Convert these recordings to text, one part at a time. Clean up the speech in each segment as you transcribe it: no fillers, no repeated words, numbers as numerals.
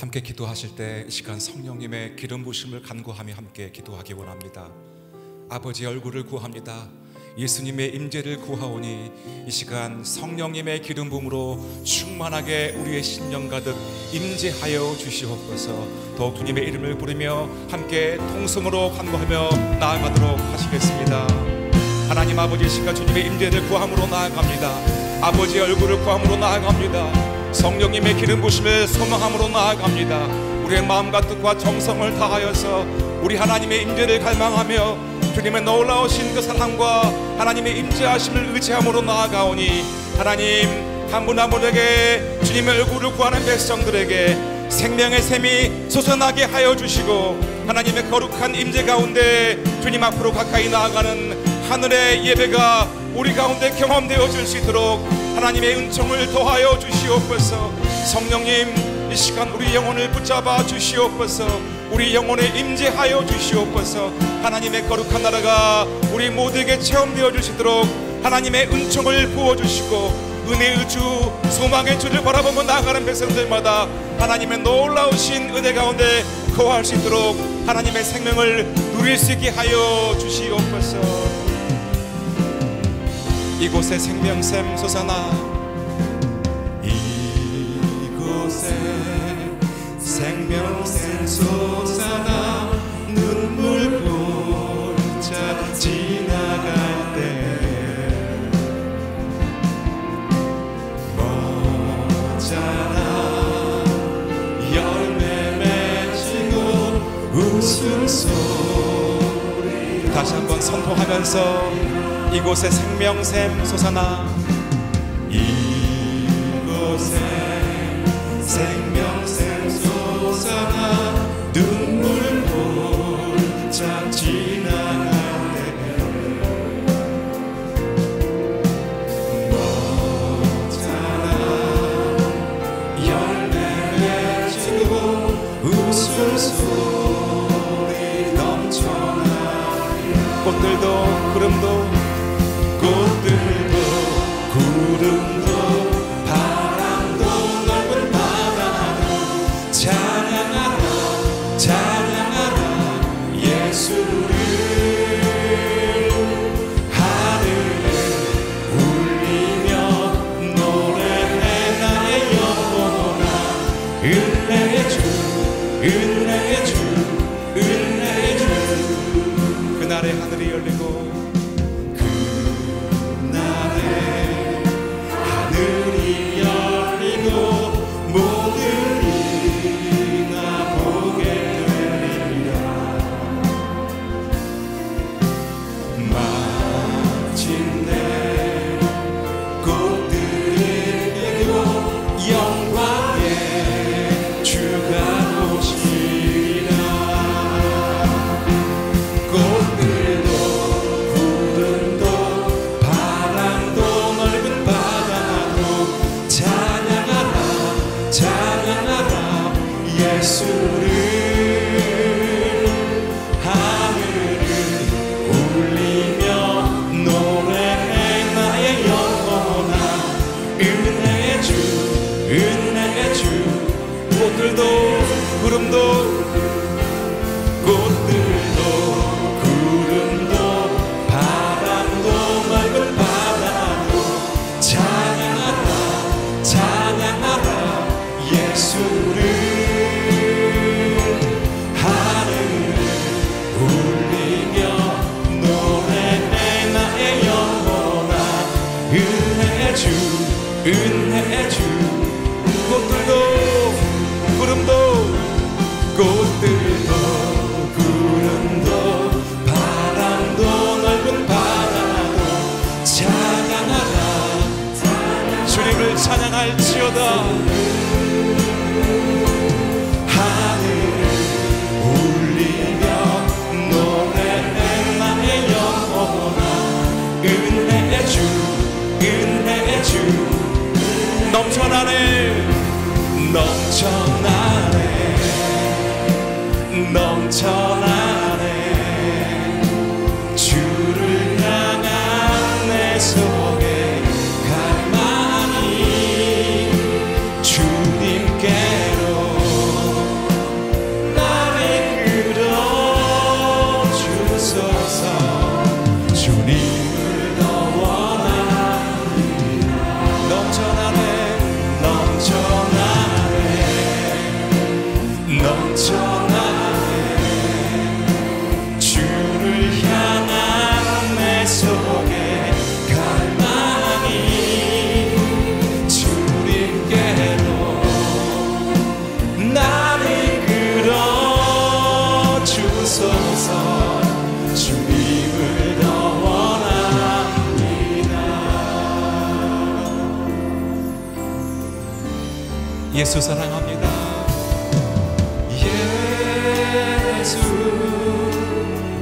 함께 기도하실 때 이 시간 성령님의 기름 부으심을 간구하며 함께 기도하기 원합니다. 아버지의 얼굴을 구합니다. 예수님의 임재를 구하오니 이 시간 성령님의 기름 부음으로 충만하게 우리의 심령 가득 임재하여 주시옵소서. 더욱 주님의 이름을 부르며 함께 통성으로 간구하며 나아가도록 하시겠습니다. 하나님 아버지, 이 시간 주님의 임재를 구함으로 나아갑니다. 아버지의 얼굴을 구함으로 나아갑니다. 성령님의 기름 부으심을 소망함으로 나아갑니다. 우리의 마음과 뜻과 정성을 다하여서 우리 하나님의 임재를 갈망하며 주님의 놀라우신 그 사랑과 하나님의 임재하심을 의지함으로 나아가오니 하나님 한 분 한 분에게 주님의 얼굴을 구하는 백성들에게 생명의 샘이 솟아나게 하여 주시고 하나님의 거룩한 임재 가운데 주님 앞으로 가까이 나아가는 하늘의 예배가 우리 가운데 경험되어질 수 있도록 하나님의 은총을 더하여 주시옵소서. 성령님, 이 시간 우리 영혼을 붙잡아 주시옵소서. 우리 영혼에 임재하여 주시옵소서. 하나님의 거룩한 나라가 우리 모두에게 체험되어 주시도록 하나님의 은총을 부어주시고 은혜의 주, 소망의 주를 바라보며 나아가는 백성들마다 하나님의 놀라우신 은혜 가운데 거할 수 있도록 하나님의 생명을 누릴 수 있게 하여 주시옵소서. 이곳에 생명샘 솟아나, 이곳에 생명샘 솟아나 눈물 골짜 지나갈 때 멋잖아 열매 맺히고 웃음소리. 다시 한번 선포하면서 이곳에 생명샘 솟아나, 이곳에 생명샘 솟아나 눈물 골짜 지나갈 때 멋잖아 열매 맺히고 웃음소리 넘쳐나리. 꽃들도 구름도 꽃들도 구름도 바람도 넓은 바다도 찬양하라 찬양하라 예수를. 하늘을 울리며 노래해 나의 영혼아. 은혜의 주 은혜의 주 은혜의 주. 그날의 하늘이 열리고 모두리 나 보게 되리라. 마침내 꽃들이 피고 영광의 주가 오시리라. 꽃들도 구름도 바람도 넓은 바다도 찬양하라 찬양하라 예수를. 하늘을 울리며 노래해 나의 영혼아. 은혜의 주 은혜의 주. 꽃들도 구름도 꽃들도 구름도 바람도 맑은 바다도 찬양하라 찬양하라 예수를. 하늘을 울리며 노래해 나의 영혼아. 은혜의 주 은혜의 주. 꽃들도 구름도 꽃들도 구름도 바람도 넓은 바다도 찬양하라 주님을 찬양할지어다. 하늘을 울리며 노래해 나의 영혼아. 은혜의 주 은혜의 주. 넘쳐나네 넘쳐나네 넘쳐나네 주를 향한 내 속에 갈망이 주님께로 내 속에 갈망이 주님께로 나를 끌어 주소서. 주님을 더 원합니다. 예수 사랑합니다. 예수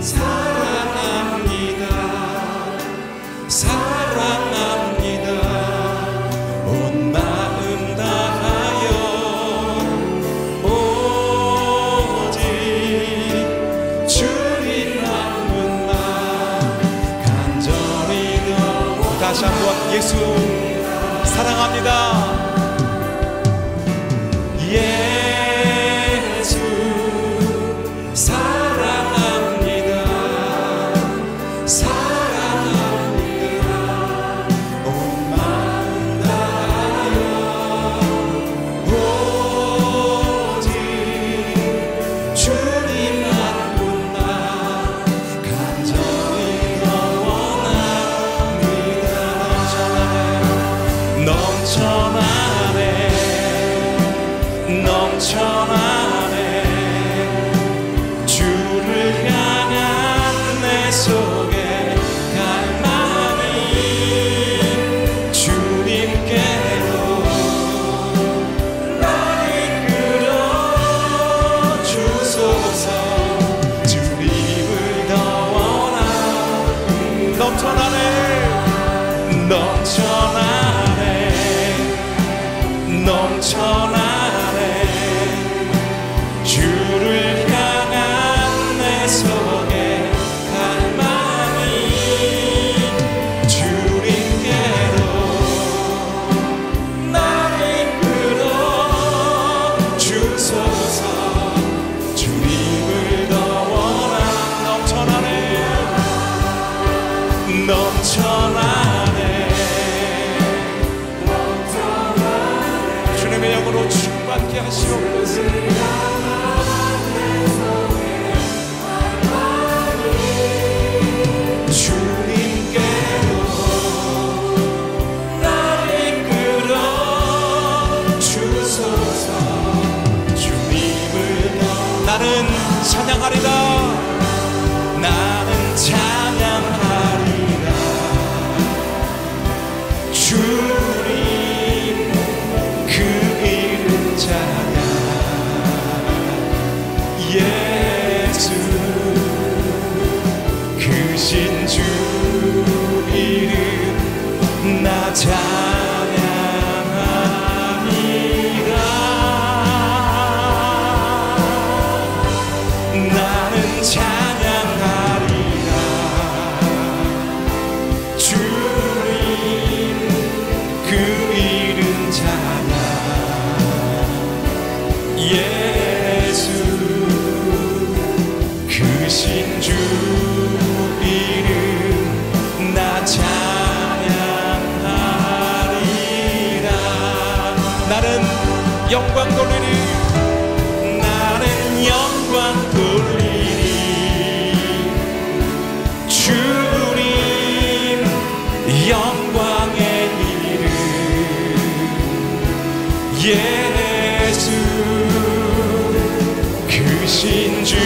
사랑합니다. 사랑합니다. 온 마음 다하여 오직 주님 한 분만 간절히 더. 다시 한번 예수 사랑합니다. 예수 사랑합니다. 사랑합니다. 온 마음 다하여 오직 주님 한 분만 간절히 더 원합니다. 넘쳐나네 넘쳐나네 주를 향한 내 속에 갈망이 주님께로 나를 끌어 주소서. 주님을 더 원하는 넘쳐나네 넘쳐나네 넘쳐나네 주를 향한 내 속에 갈망이 주님께로 나를 끌어 주소서. 주님을 더 원한 넘쳐나네 넘쳐나네 주님의 영으로 충만케 하시옵소서. 주님께로 나를 끌어 주소서. 주님을 더 나는 찬양하리라. 나는 찬양하리라. 주님 그 이름 찬양. 예수 크신 주 이름 나 찬양합니다. 나는 찬양하리라. 주님 그 이름 찬양. 예수 크신 주 이름 나 찬양하리라. 나는 영광 돌리리. 나는 영광 돌리리. 주님 영광의 이름. 예수 크신 주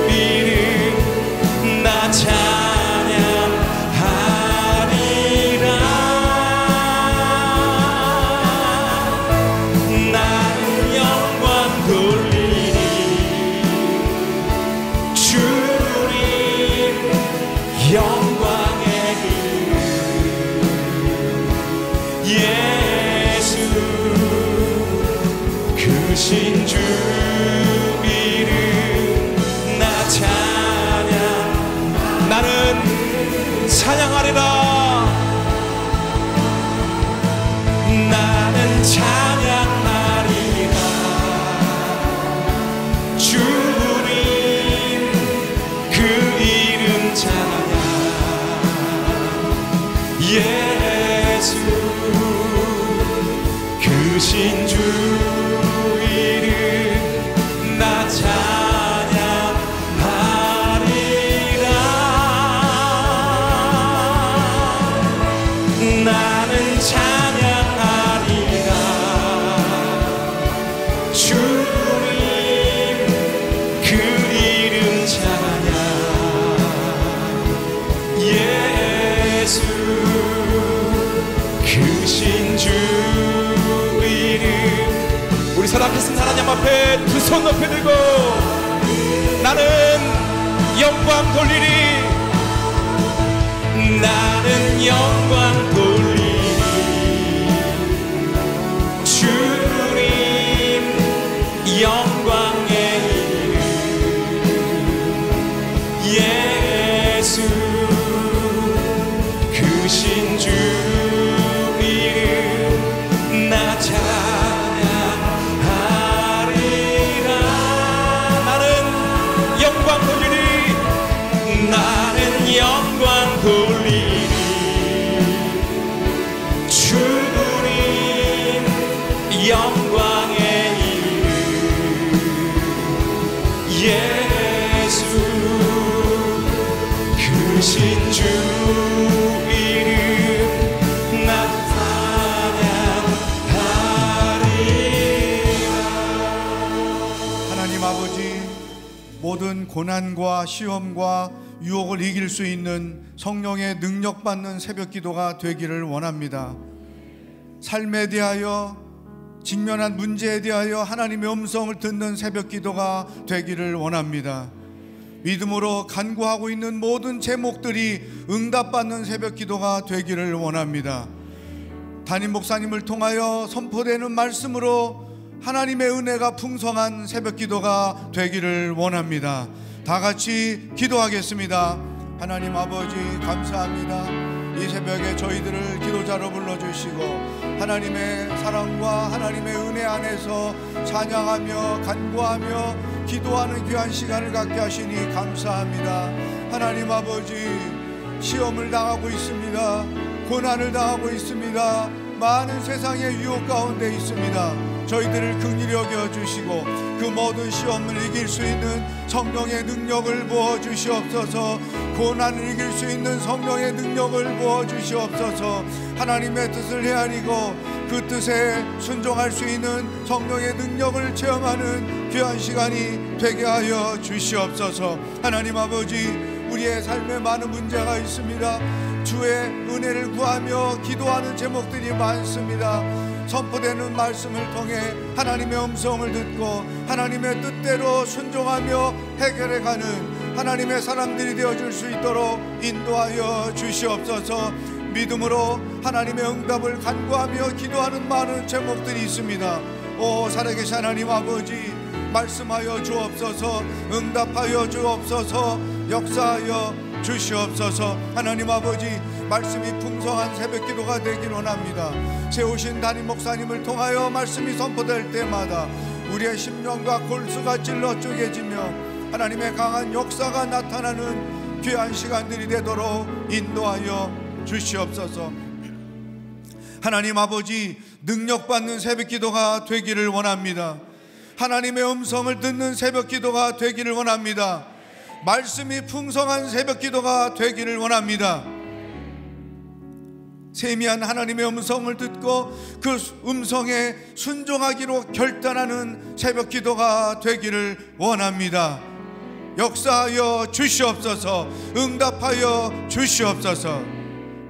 이름 나 찬양하리라. 나는 영광 돌리리. 주님 영광의 이름. 예수 크신 주 이름 나 찬양. 나는 찬양하리라. 나는 찬양하리라. 주님 그 이름 찬양. 예수 크신 주 이름 나 찬양하리라. 나는 찬양하리라. 주님 그 이름 찬양. 예수 크신 주 이름. 우리 살아계신 하나님 앞에 두 손 높이 들고 나는 영광 돌리리. 나는 영광 돌리리. 주님 영광의 이름. 예수 크신 주 이름. 나 찬양하리라. 나는 영광 돌리리. 나는 영광 돌리리. 주님 영광의 이름. 예수 크신 주 이름. 나 찬양하리라. 하나님 아버지, 모든 고난과 시험과 유혹을 이길 수 있는 성령의 능력받는 새벽기도가 되기를 원합니다. 삶에 대하여, 직면한 문제에 대하여 하나님의 음성을 듣는 새벽기도가 되기를 원합니다. 믿음으로 간구하고 있는 모든 제목들이 응답받는 새벽기도가 되기를 원합니다. 담임 목사님을 통하여 선포되는 말씀으로 하나님의 은혜가 풍성한 새벽기도가 되기를 원합니다. 다 같이 기도하겠습니다. 하나님 아버지, 감사합니다. 이 새벽에 저희들을 기도자로 불러주시고 하나님의 사랑과 하나님의 은혜 안에서 찬양하며 간구하며 기도하는 귀한 시간을 갖게 하시니 감사합니다. 하나님 아버지, 시험을 당하고 있습니다. 고난을 당하고 있습니다. 많은 세상의 유혹 가운데 있습니다. 저희들을 긍휼히 여겨주시고 그 모든 시험을 이길 수 있는 성령의 능력을 부어주시옵소서. 고난을 이길 수 있는 성령의 능력을 부어주시옵소서. 하나님의 뜻을 헤아리고 그 뜻에 순종할 수 있는 성령의 능력을 체험하는 귀한 시간이 되게 하여 주시옵소서. 하나님 아버지, 우리의 삶에 많은 문제가 있습니다. 주의 은혜를 구하며 기도하는 제목들이 많습니다. 선포되는 말씀을 통해 하나님의 음성을 듣고 하나님의 뜻대로 순종하며 해결해가는 하나님의 사람들이 되어줄 수 있도록 인도하여 주시옵소서. 믿음으로 하나님의 응답을 간구하며 기도하는 많은 제목들이 있습니다. 오 살아계신 하나님 아버지, 말씀하여 주옵소서. 응답하여 주옵소서. 역사하여 주시옵소서. 하나님 아버지, 말씀이 풍성한 새벽기도가 되길 원합니다. 세우신 담임 목사님을 통하여 말씀이 선포될 때마다 우리의 심령과 골수가 찔러 쪼개지며 하나님의 강한 역사가 나타나는 귀한 시간들이 되도록 인도하여 주시옵소서. 하나님 아버지, 능력받는 새벽기도가 되기를 원합니다. 하나님의 음성을 듣는 새벽기도가 되기를 원합니다. 말씀이 풍성한 새벽기도가 되기를 원합니다. 세미한 하나님의 음성을 듣고 그 음성에 순종하기로 결단하는 새벽기도가 되기를 원합니다. 역사하여 주시옵소서. 응답하여 주시옵소서.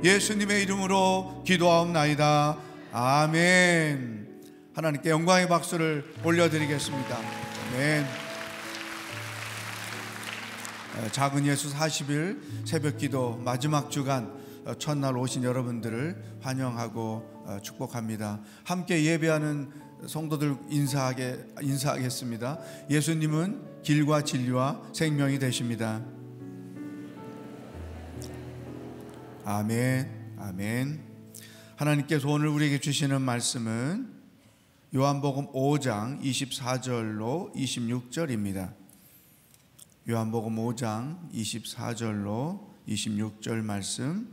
예수님의 이름으로 기도하옵나이다. 아멘. 하나님께 영광의 박수를 올려드리겠습니다. 아멘. 작은 예수 40일 새벽기도 마지막 주간 첫날 오신 여러분들을 환영하고 축복합니다. 함께 예배하는 성도들 인사하겠습니다. 예수님은 길과 진리와 생명이 되십니다. 아멘. 아멘. 하나님께서 오늘 우리에게 주시는 말씀은 요한복음 5장 24절로 26절입니다. 요한복음 5장 24절로 26절 말씀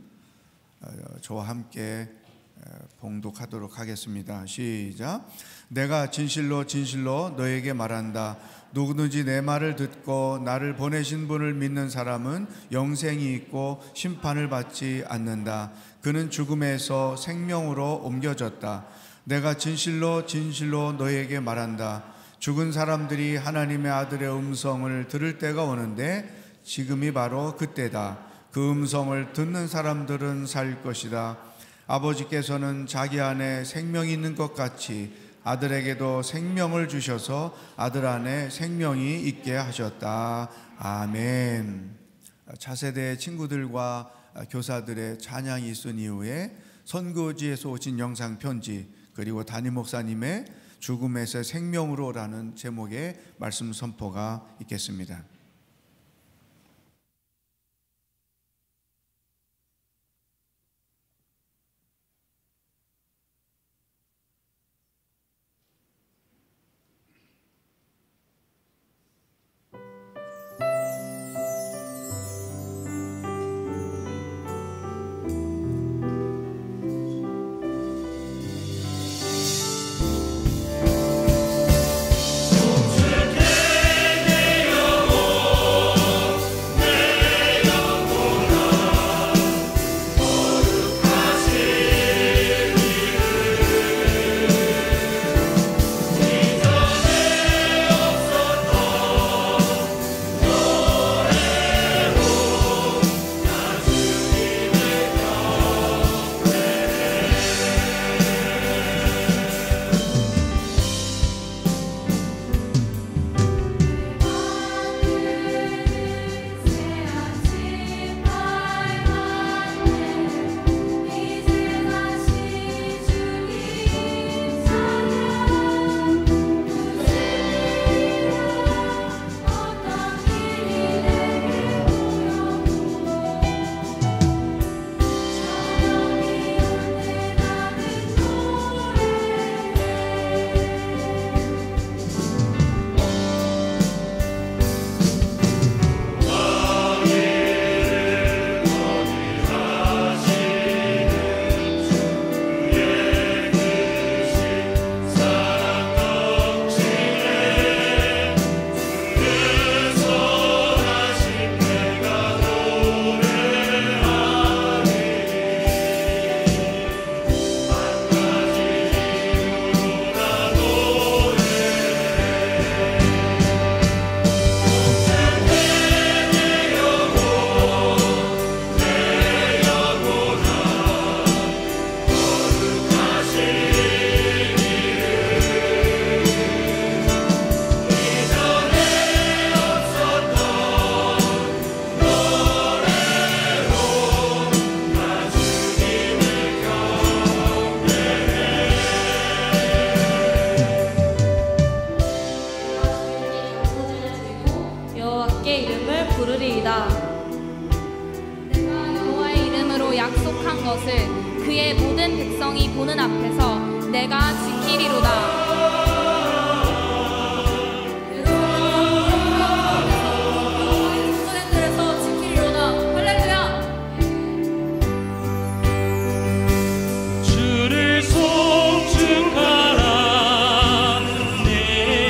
저와 함께 봉독하도록 하겠습니다. 시작. 내가 진실로 진실로 너에게 말한다. 누구든지 내 말을 듣고 나를 보내신 분을 믿는 사람은 영생이 있고 심판을 받지 않는다. 그는 죽음에서 생명으로 옮겨졌다. 내가 진실로 진실로 너에게 말한다. 죽은 사람들이 하나님의 아들의 음성을 들을 때가 오는데 지금이 바로 그때다. 그 음성을 듣는 사람들은 살 것이다. 아버지께서는 자기 안에 생명이 있는 것 같이 아들에게도 생명을 주셔서 아들 안에 생명이 있게 하셨다. 아멘. 차세대 친구들과 교사들의 찬양이 있은 이후에 선교지에서 오신 영상 편지, 그리고 담임 목사님의 죽음에서 생명으로라는 제목의 말씀 선포가 있겠습니다. 그의 모든 백성이 보는 앞에서 내가 지키리로다. 주를 송축하라 내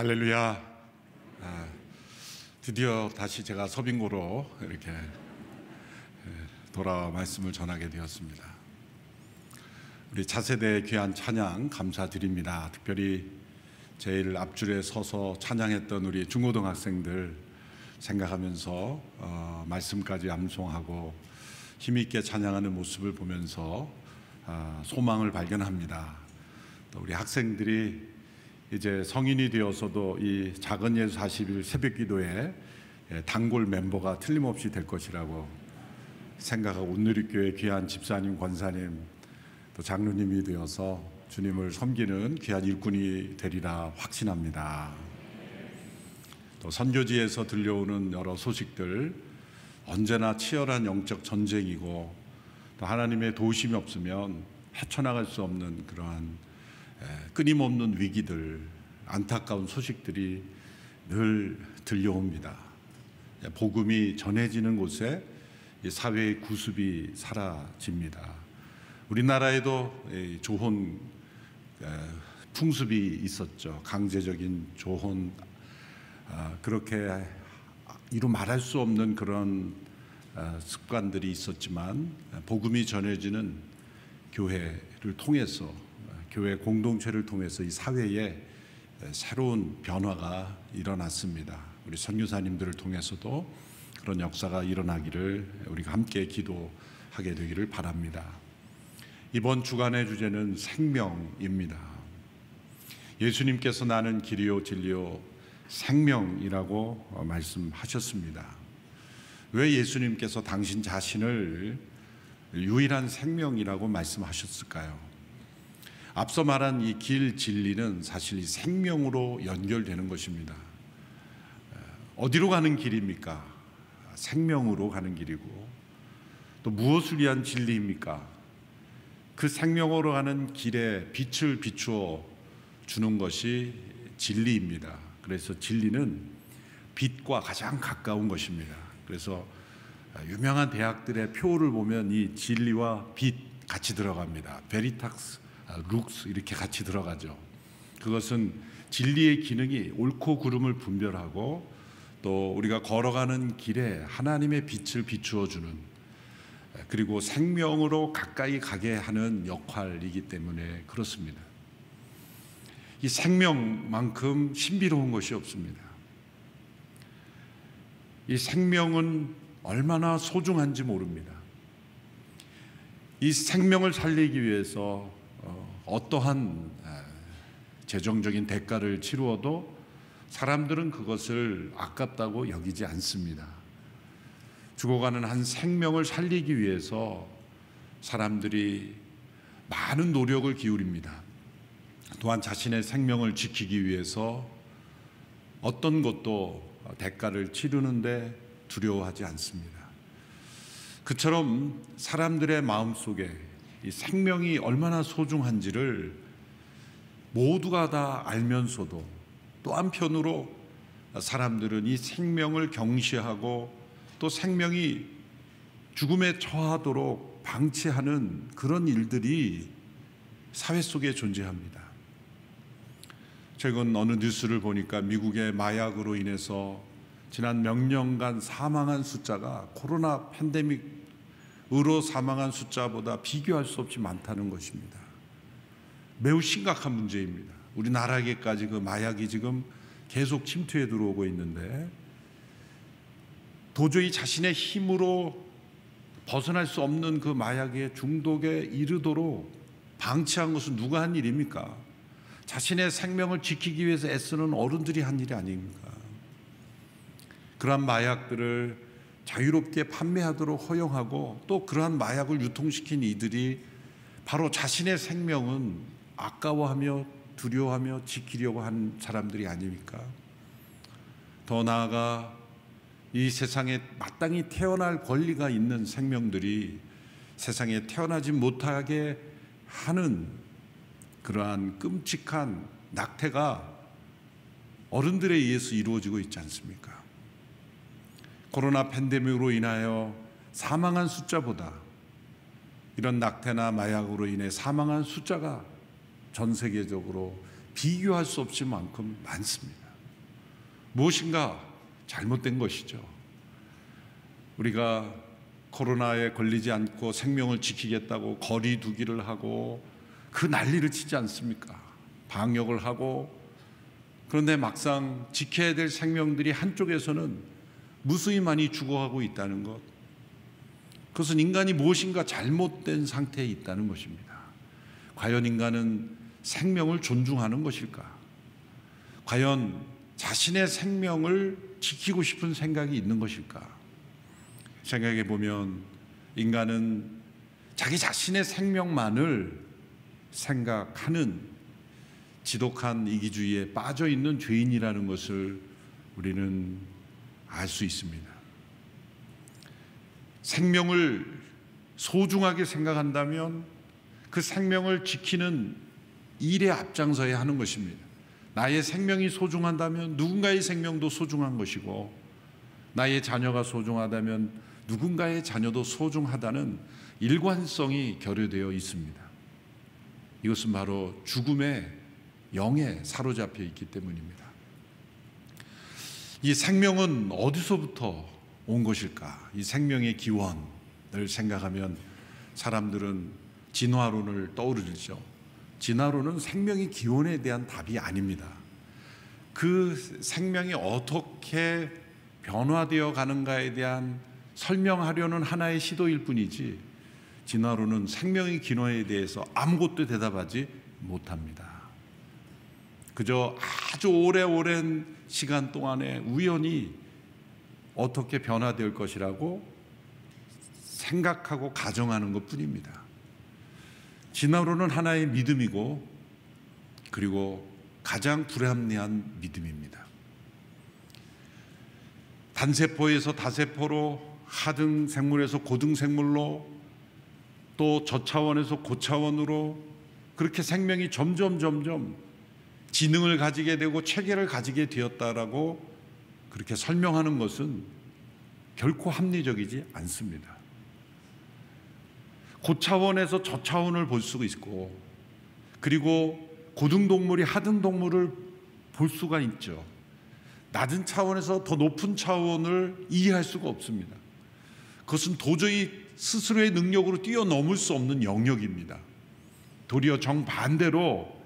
할렐루야. 드디어 다시 제가 서빙고로 이렇게 돌아와 말씀을 전하게 되었습니다. 우리 차세대 귀한 찬양 감사드립니다. 특별히 제일 앞줄에 서서 찬양했던 우리 중고등학생들 생각하면서 말씀까지 암송하고 힘있게 찬양하는 모습을 보면서 소망을 발견합니다. 또 우리 학생들이 이제 성인이 되어서도 이 작은 예수 40일 새벽기도에 단골 멤버가 틀림없이 될 것이라고 생각하고 온누리교회 귀한 집사님, 권사님, 또 장로님이 되어서 주님을 섬기는 귀한 일꾼이 되리라 확신합니다. 또 선교지에서 들려오는 여러 소식들, 언제나 치열한 영적 전쟁이고 또 하나님의 도우심이 없으면 헤쳐나갈 수 없는 그러한 끊임없는 위기들, 안타까운 소식들이 늘 들려옵니다. 복음이 전해지는 곳에 사회의 구습이 사라집니다. 우리나라에도 조혼 풍습이 있었죠. 강제적인 조혼, 그렇게 이루 말할 수 없는 그런 습관들이 있었지만 복음이 전해지는 교회를 통해서, 교회 공동체를 통해서 이 사회에 새로운 변화가 일어났습니다. 우리 선교사님들을 통해서도 그런 역사가 일어나기를 우리가 함께 기도하게 되기를 바랍니다. 이번 주간의 주제는 생명입니다. 예수님께서 나는 길이요 진리요 생명이라고 말씀하셨습니다. 왜 예수님께서 당신 자신을 유일한 생명이라고 말씀하셨을까요? 앞서 말한 이 길, 진리는 사실 이 생명으로 연결되는 것입니다. 어디로 가는 길입니까? 생명으로 가는 길이고, 또 무엇을 위한 진리입니까? 그 생명으로 가는 길에 빛을 비추어 주는 것이 진리입니다. 그래서 진리는 빛과 가장 가까운 것입니다. 그래서 유명한 대학들의 표를 보면 이 진리와 빛 같이 들어갑니다. 베리탁스, 룩스 이렇게 같이 들어가죠. 그것은 진리의 기능이 옳고 그름을 분별하고 또 우리가 걸어가는 길에 하나님의 빛을 비추어 주는, 그리고 생명으로 가까이 가게 하는 역할이기 때문에 그렇습니다. 이 생명만큼 신비로운 것이 없습니다. 이 생명은 얼마나 소중한지 모릅니다. 이 생명을 살리기 위해서 어떠한 재정적인 대가를 치루어도 사람들은 그것을 아깝다고 여기지 않습니다. 죽어가는 한 생명을 살리기 위해서 사람들이 많은 노력을 기울입니다. 또한 자신의 생명을 지키기 위해서 어떤 것도 대가를 치르는데 두려워하지 않습니다. 그처럼 사람들의 마음속에 이 생명이 얼마나 소중한지를 모두가 다 알면서도 또 한편으로 사람들은 이 생명을 경시하고 또 생명이 죽음에 처하도록 방치하는 그런 일들이 사회 속에 존재합니다. 최근 어느 뉴스를 보니까 미국의 마약으로 인해서 지난 몇 년간 사망한 숫자가 코로나 팬데믹으로 사망한 숫자보다 비교할 수 없이 많다는 것입니다. 매우 심각한 문제입니다. 우리나라에까지 그 마약이 지금 계속 침투해 들어오고 있는데 도저히 자신의 힘으로 벗어날 수 없는 그 마약의 중독에 이르도록 방치한 것은 누가 한 일입니까? 자신의 생명을 지키기 위해서 애쓰는 어른들이 한 일이 아닙니까? 그러한 마약들을 자유롭게 판매하도록 허용하고 또 그러한 마약을 유통시킨 이들이 바로 자신의 생명은 아까워하며 두려워하며 지키려고 한 사람들이 아닙니까? 더 나아가 이 세상에 마땅히 태어날 권리가 있는 생명들이 세상에 태어나지 못하게 하는 그러한 끔찍한 낙태가 어른들에 의해서 이루어지고 있지 않습니까? 코로나 팬데믹으로 인하여 사망한 숫자보다 이런 낙태나 마약으로 인해 사망한 숫자가 전 세계적으로 비교할 수 없을 만큼 많습니다. 무엇인가 잘못된 것이죠. 우리가 코로나에 걸리지 않고 생명을 지키겠다고 거리 두기를 하고 그 난리를 치지 않습니까? 방역을 하고. 그런데 막상 지켜야 될 생명들이 한쪽에서는 무수히 많이 죽어가고 있다는 것, 그것은 인간이 무엇인가 잘못된 상태에 있다는 것입니다. 과연 인간은 생명을 존중하는 것일까? 과연 자신의 생명을 지키고 싶은 생각이 있는 것일까? 생각해 보면 인간은 자기 자신의 생명만을 생각하는 지독한 이기주의에 빠져 있는 죄인이라는 것을 우리는 알 수 있습니다. 생명을 소중하게 생각한다면 그 생명을 지키는 일에 앞장서야 하는 것입니다. 나의 생명이 소중하다면 누군가의 생명도 소중한 것이고, 나의 자녀가 소중하다면 누군가의 자녀도 소중하다는 일관성이 결여되어 있습니다. 이것은 바로 죽음의 영에 사로잡혀 있기 때문입니다. 이 생명은 어디서부터 온 것일까? 이 생명의 기원을 생각하면 사람들은 진화론을 떠오르죠. 진화론은 생명의 기원에 대한 답이 아닙니다. 그 생명이 어떻게 변화되어 가는가에 대한 설명하려는 하나의 시도일 뿐이지, 진화론은 생명의 기원에 대해서 아무것도 대답하지 못합니다. 그저 아주 오랜 시간 동안에 우연히 어떻게 변화될 것이라고 생각하고 가정하는 것뿐입니다. 진화론은 하나의 믿음이고, 그리고 가장 불합리한 믿음입니다. 단세포에서 다세포로, 하등생물에서 고등생물로, 또 저차원에서 고차원으로 그렇게 생명이 점점 지능을 가지게 되고 체계를 가지게 되었다라고 그렇게 설명하는 것은 결코 합리적이지 않습니다. 고차원에서 저차원을 볼 수가 있고, 그리고 고등동물이 하등동물을 볼 수가 있죠. 낮은 차원에서 더 높은 차원을 이해할 수가 없습니다. 그것은 도저히 스스로의 능력으로 뛰어넘을 수 없는 영역입니다. 도리어 정반대로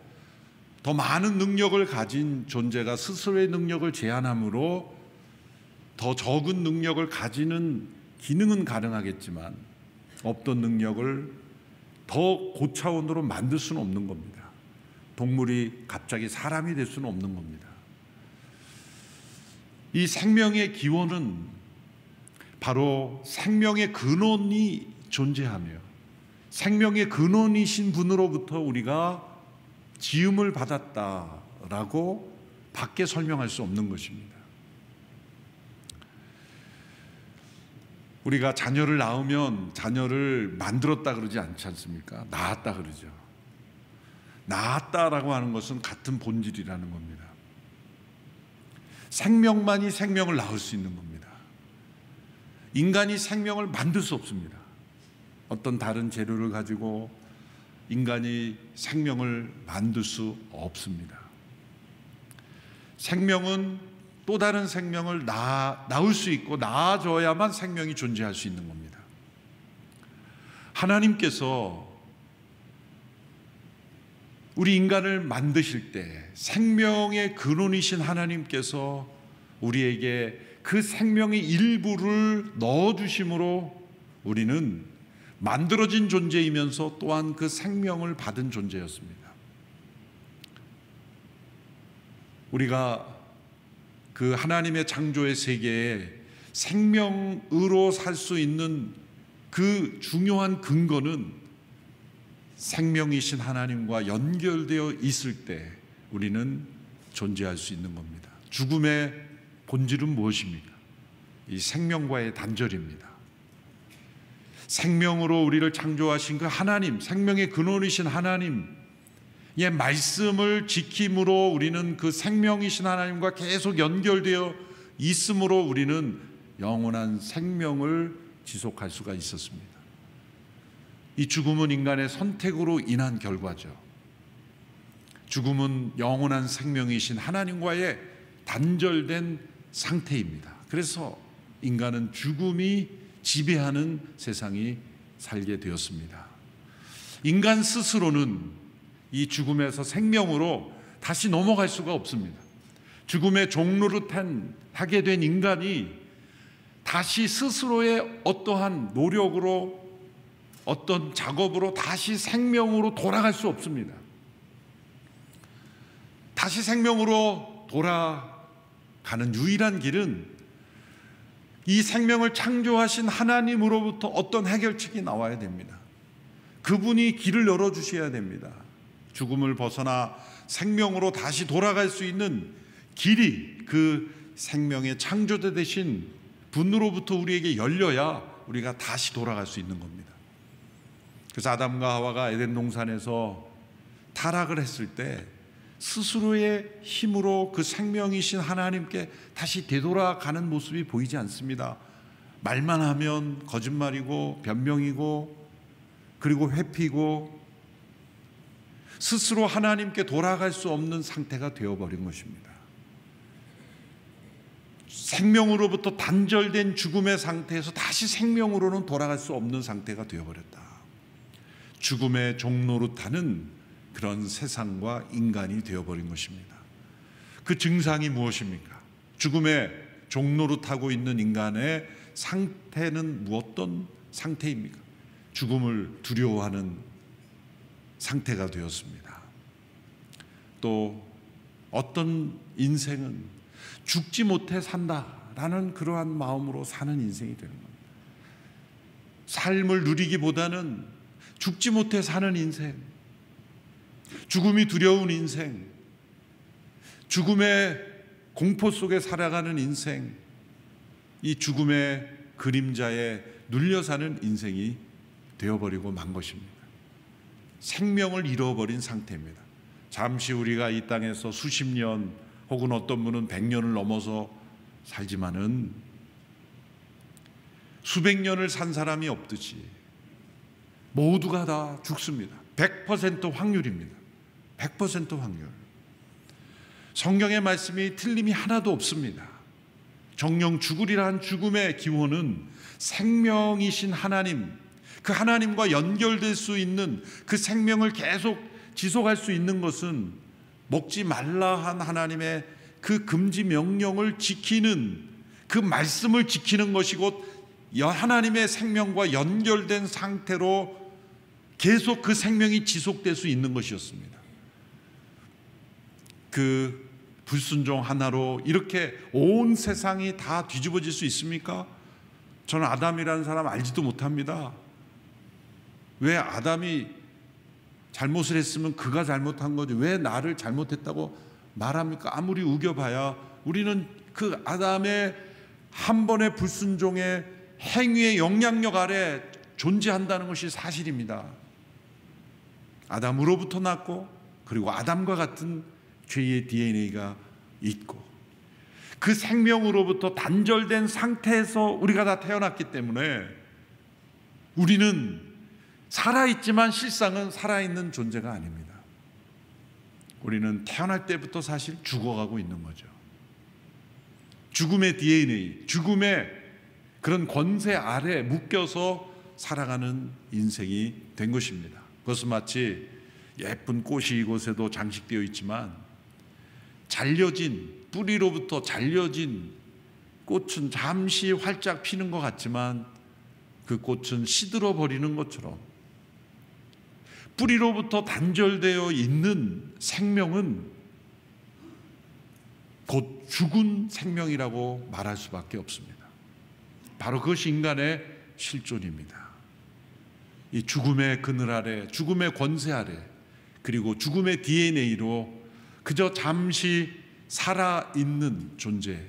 더 많은 능력을 가진 존재가 스스로의 능력을 제한함으로 더 적은 능력을 가지는 기능은 가능하겠지만 없던 능력을 더 고차원으로 만들 수는 없는 겁니다. 동물이 갑자기 사람이 될 수는 없는 겁니다. 이 생명의 기원은 바로 생명의 근원이 존재하며 생명의 근원이신 분으로부터 우리가 지음을 받았다라고 밖에 설명할 수 없는 것입니다. 우리가 자녀를 낳으면 자녀를 만들었다 그러지 않지 않습니까? 낳았다 그러죠. 낳았다라고 하는 것은 같은 본질이라는 겁니다. 생명만이 생명을 낳을 수 있는 겁니다. 인간이 생명을 만들 수 없습니다. 어떤 다른 재료를 가지고 인간이 생명을 만들 수 없습니다. 생명은 또 다른 생명을 낳을 수 있고 낳아줘야만 생명이 존재할 수 있는 겁니다. 하나님께서 우리 인간을 만드실 때 생명의 근원이신 하나님께서 우리에게 그 생명의 일부를 넣어주심으로 우리는 만들어진 존재이면서 또한 그 생명을 받은 존재였습니다. 우리가 그 하나님의 창조의 세계에 생명으로 살 수 있는 그 중요한 근거는 생명이신 하나님과 연결되어 있을 때 우리는 존재할 수 있는 겁니다. 죽음의 본질은 무엇입니까? 이 생명과의 단절입니다. 생명으로 우리를 창조하신 그 하나님, 생명의 근원이신 하나님의 말씀을 지킴으로 우리는 그 생명이신 하나님과 계속 연결되어 있으므로 우리는 영원한 생명을 지속할 수가 있었습니다. 이 죽음은 인간의 선택으로 인한 결과죠. 죽음은 영원한 생명이신 하나님과의 단절된 상태입니다. 그래서 인간은 죽음이 지배하는 세상이 살게 되었습니다. 인간 스스로는 이 죽음에서 생명으로 다시 넘어갈 수가 없습니다. 죽음의 종노릇하게 된 인간이 다시 스스로의 어떠한 노력으로 어떤 작업으로 다시 생명으로 돌아갈 수 없습니다. 다시 생명으로 돌아가는 유일한 길은 이 생명을 창조하신 하나님으로부터 어떤 해결책이 나와야 됩니다. 그분이 길을 열어주셔야 됩니다. 죽음을 벗어나 생명으로 다시 돌아갈 수 있는 길이 그 생명의 창조자 되신 분으로부터 우리에게 열려야 우리가 다시 돌아갈 수 있는 겁니다. 그래서 아담과 하와가 에덴 동산에서 타락을 했을 때 스스로의 힘으로 그 생명이신 하나님께 다시 되돌아가는 모습이 보이지 않습니다. 말만 하면 거짓말이고 변명이고 그리고 회피고 스스로 하나님께 돌아갈 수 없는 상태가 되어버린 것입니다. 생명으로부터 단절된 죽음의 상태에서 다시 생명으로는 돌아갈 수 없는 상태가 되어버렸다. 죽음의 종노릇하는 그런 세상과 인간이 되어버린 것입니다. 그 증상이 무엇입니까? 죽음의 종노릇하고 있는 인간의 상태는 어떤 상태입니까? 죽음을 두려워하는 상태가 되었습니다. 또 어떤 인생은 죽지 못해 산다라는 그러한 마음으로 사는 인생이 되는 겁니다. 삶을 누리기보다는 죽지 못해 사는 인생, 죽음이 두려운 인생, 죽음의 공포 속에 살아가는 인생, 이 죽음의 그림자에 눌려 사는 인생이 되어버리고 만 것입니다. 생명을 잃어버린 상태입니다. 잠시 우리가 이 땅에서 수십 년 혹은 어떤 분은 100년을 넘어서 살지만은 수백 년을 산 사람이 없듯이 모두가 다 죽습니다. 100% 확률입니다. 100% 확률. 성경의 말씀이 틀림이 하나도 없습니다. 정령 죽으리란 죽음의 기원은 생명이신 하나님, 그 하나님과 연결될 수 있는 그 생명을 계속 지속할 수 있는 것은 먹지 말라 한 하나님의 그 금지 명령을 지키는 그 말씀을 지키는 것이 곧 하나님의 생명과 연결된 상태로 계속 그 생명이 지속될 수 있는 것이었습니다. 그 불순종 하나로 이렇게 온 세상이 다 뒤집어질 수 있습니까? 저는 아담이라는 사람 알지도 못합니다. 왜 아담이 잘못을 했으면 그가 잘못한 거지 왜 나를 잘못했다고 말합니까? 아무리 우겨봐야 우리는 그 아담의 한 번의 불순종의 행위의 영향력 아래 존재한다는 것이 사실입니다. 아담으로부터 났고 그리고 아담과 같은 죄의 DNA가 있고 그 생명으로부터 단절된 상태에서 우리가 다 태어났기 때문에 우리는 살아있지만 실상은 살아있는 존재가 아닙니다. 우리는 태어날 때부터 사실 죽어가고 있는 거죠. 죽음의 DNA, 죽음의 그런 권세 아래 묶여서 살아가는 인생이 된 것입니다. 그것은 마치 예쁜 꽃이 이곳에도 장식되어 있지만 잘려진 뿌리로부터 잘려진 꽃은 잠시 활짝 피는 것 같지만 그 꽃은 시들어 버리는 것처럼 뿌리로부터 단절되어 있는 생명은 곧 죽은 생명이라고 말할 수밖에 없습니다. 바로 그것이 인간의 실존입니다. 이 죽음의 그늘 아래, 죽음의 권세 아래, 그리고 죽음의 DNA로 그저 잠시 살아있는 존재,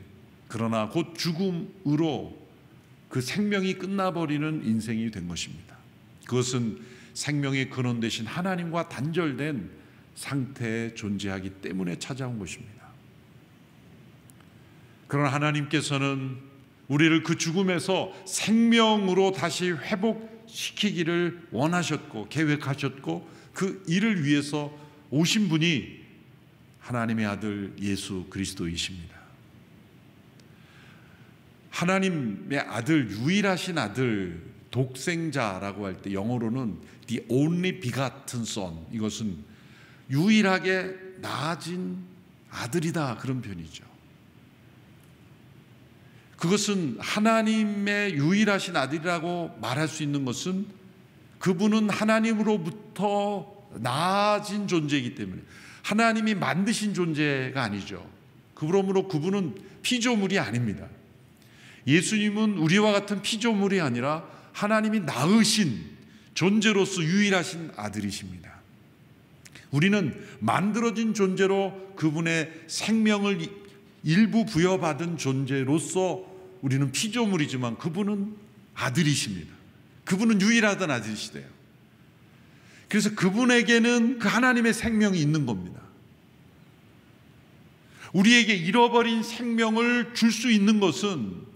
그러나 곧 죽음으로 그 생명이 끝나버리는 인생이 된 것입니다. 그것은 생명의 근원 되신 하나님과 단절된 상태에 존재하기 때문에 찾아온 것입니다. 그러나 하나님께서는 우리를 그 죽음에서 생명으로 다시 회복시키기를 원하셨고 계획하셨고 그 일을 위해서 오신 분이 하나님의 아들 예수 그리스도이십니다. 하나님의 아들, 유일하신 아들, 독생자라고 할 때 영어로는 the only begotten son, 이것은 유일하게 낳아진 아들이다, 그런 표현이죠. 그것은 하나님의 유일하신 아들이라고 말할 수 있는 것은 그분은 하나님으로부터 낳아진 존재이기 때문에, 하나님이 만드신 존재가 아니죠. 그러므로 그분은 피조물이 아닙니다. 예수님은 우리와 같은 피조물이 아니라 하나님이 낳으신 존재로서 유일하신 아들이십니다. 우리는 만들어진 존재로 그분의 생명을 일부 부여받은 존재로서 우리는 피조물이지만 그분은 아들이십니다. 그분은 유일하던 아들이시대요. 그래서 그분에게는 그 하나님의 생명이 있는 겁니다. 우리에게 잃어버린 생명을 줄 수 있는 것은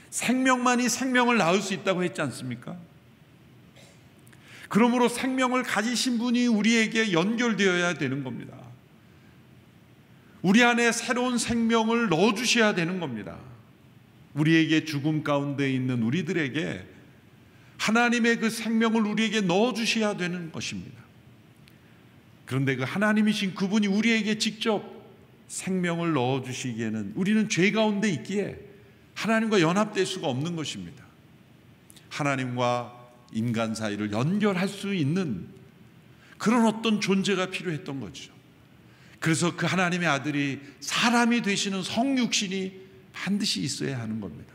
생명만이 생명을 낳을 수 있다고 했지 않습니까? 그러므로 생명을 가지신 분이 우리에게 연결되어야 되는 겁니다. 우리 안에 새로운 생명을 넣어주셔야 되는 겁니다. 우리에게 죽음 가운데 있는 우리들에게 하나님의 그 생명을 우리에게 넣어주셔야 되는 것입니다. 그런데 그 하나님이신 그분이 우리에게 직접 생명을 넣어주시기에는 우리는 죄 가운데 있기에 하나님과 연합될 수가 없는 것입니다. 하나님과 인간 사이를 연결할 수 있는 그런 어떤 존재가 필요했던 거죠. 그래서 그 하나님의 아들이 사람이 되시는 성육신이 반드시 있어야 하는 겁니다.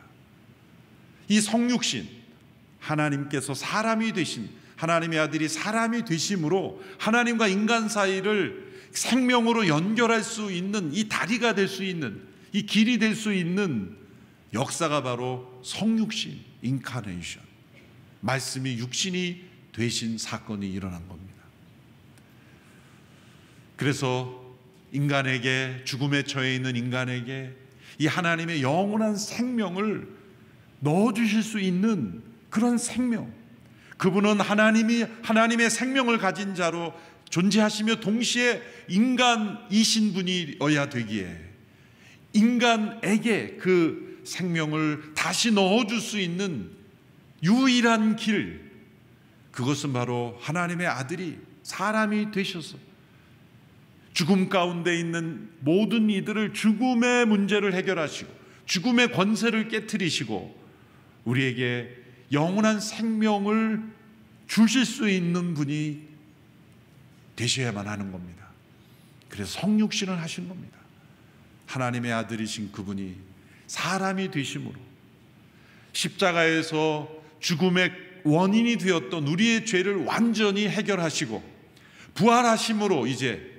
이 성육신, 하나님께서 사람이 되신, 하나님의 아들이 사람이 되심으로 하나님과 인간 사이를 생명으로 연결할 수 있는, 이 다리가 될 수 있는, 이 길이 될 수 있는 역사가 바로 성육신, 인카네이션, 말씀이 육신이 되신 사건이 일어난 겁니다. 그래서 인간에게, 죽음에 처해 있는 인간에게 이 하나님의 영원한 생명을 넣어주실 수 있는 그런 생명, 그분은 하나님의 생명을 가진 자로 존재하시며 동시에 인간이신 분이어야 되기에 인간에게 그 생명을 다시 넣어줄 수 있는 유일한 길, 그것은 바로 하나님의 아들이 사람이 되셔서 죽음 가운데 있는 모든 이들을, 죽음의 문제를 해결하시고 죽음의 권세를 깨트리시고 우리에게 영원한 생명을 주실 수 있는 분이 되셔야만 하는 겁니다. 그래서 성육신을 하신 겁니다. 하나님의 아들이신 그분이 사람이 되심으로 십자가에서 죽음의 원인이 되었던 우리의 죄를 완전히 해결하시고 부활하심으로 이제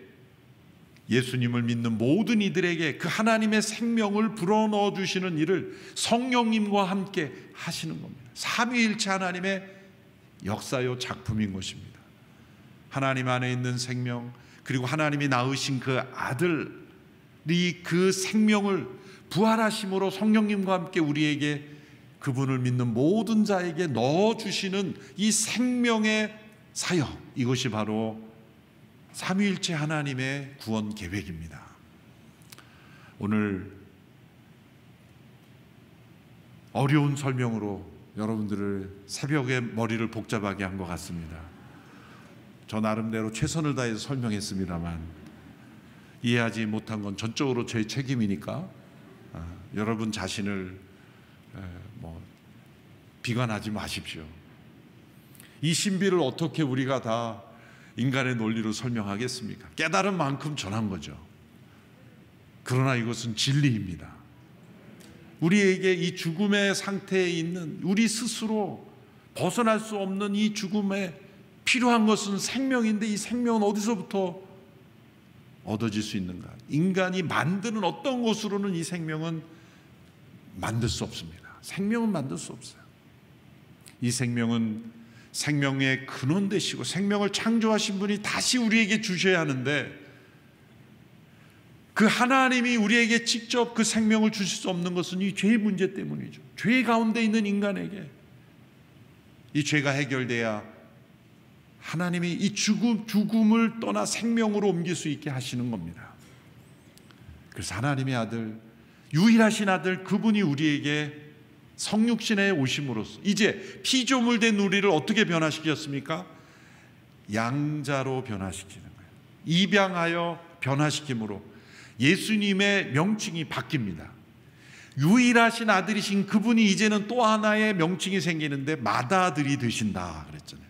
예수님을 믿는 모든 이들에게 그 하나님의 생명을 불어넣어 주시는 일을 성령님과 함께 하시는 겁니다. 삼위일체 하나님의 역사요 작품인 것입니다. 하나님 안에 있는 생명, 그리고 하나님이 낳으신 그 아들이 그 생명을 부활하심으로 성령님과 함께 우리에게, 그분을 믿는 모든 자에게 넣어주시는 이 생명의 사역, 이것이 바로 삼위일체 하나님의 구원 계획입니다. 오늘 어려운 설명으로 여러분들을 새벽에 머리를 복잡하게 한 것 같습니다. 저 나름대로 최선을 다해서 설명했습니다만 이해하지 못한 건 전적으로 제 책임이니까 여러분 자신을 비관하지 마십시오. 이 신비를 어떻게 우리가 다 인간의 논리로 설명하겠습니까? 깨달은 만큼 전한 거죠. 그러나 이것은 진리입니다. 우리에게 이 죽음의 상태에 있는 우리 스스로 벗어날 수 없는 이 죽음에 필요한 것은 생명인데, 이 생명은 어디서부터 얻어질 수 있는가? 인간이 만드는 어떤 것으로는 이 생명은 만들 수 없습니다. 생명은 만들 수 없어요. 이 생명은 생명의 근원 되시고 생명을 창조하신 분이 다시 우리에게 주셔야 하는데, 그 하나님이 우리에게 직접 그 생명을 주실 수 없는 것은 이 죄의 문제 때문이죠. 죄 가운데 있는 인간에게 이 죄가 해결돼야 하나님이 이 죽음을 떠나 생명으로 옮길 수 있게 하시는 겁니다. 그래서 하나님의 아들, 유일하신 아들 그분이 우리에게 성육신에 오심으로써 이제 피조물된 우리를 어떻게 변화시켰습니까? 양자로 변화시키는 거예요. 입양하여 변화시킴으로 예수님의 명칭이 바뀝니다. 유일하신 아들이신 그분이 이제는 또 하나의 명칭이 생기는데 맏아들이 되신다 그랬잖아요.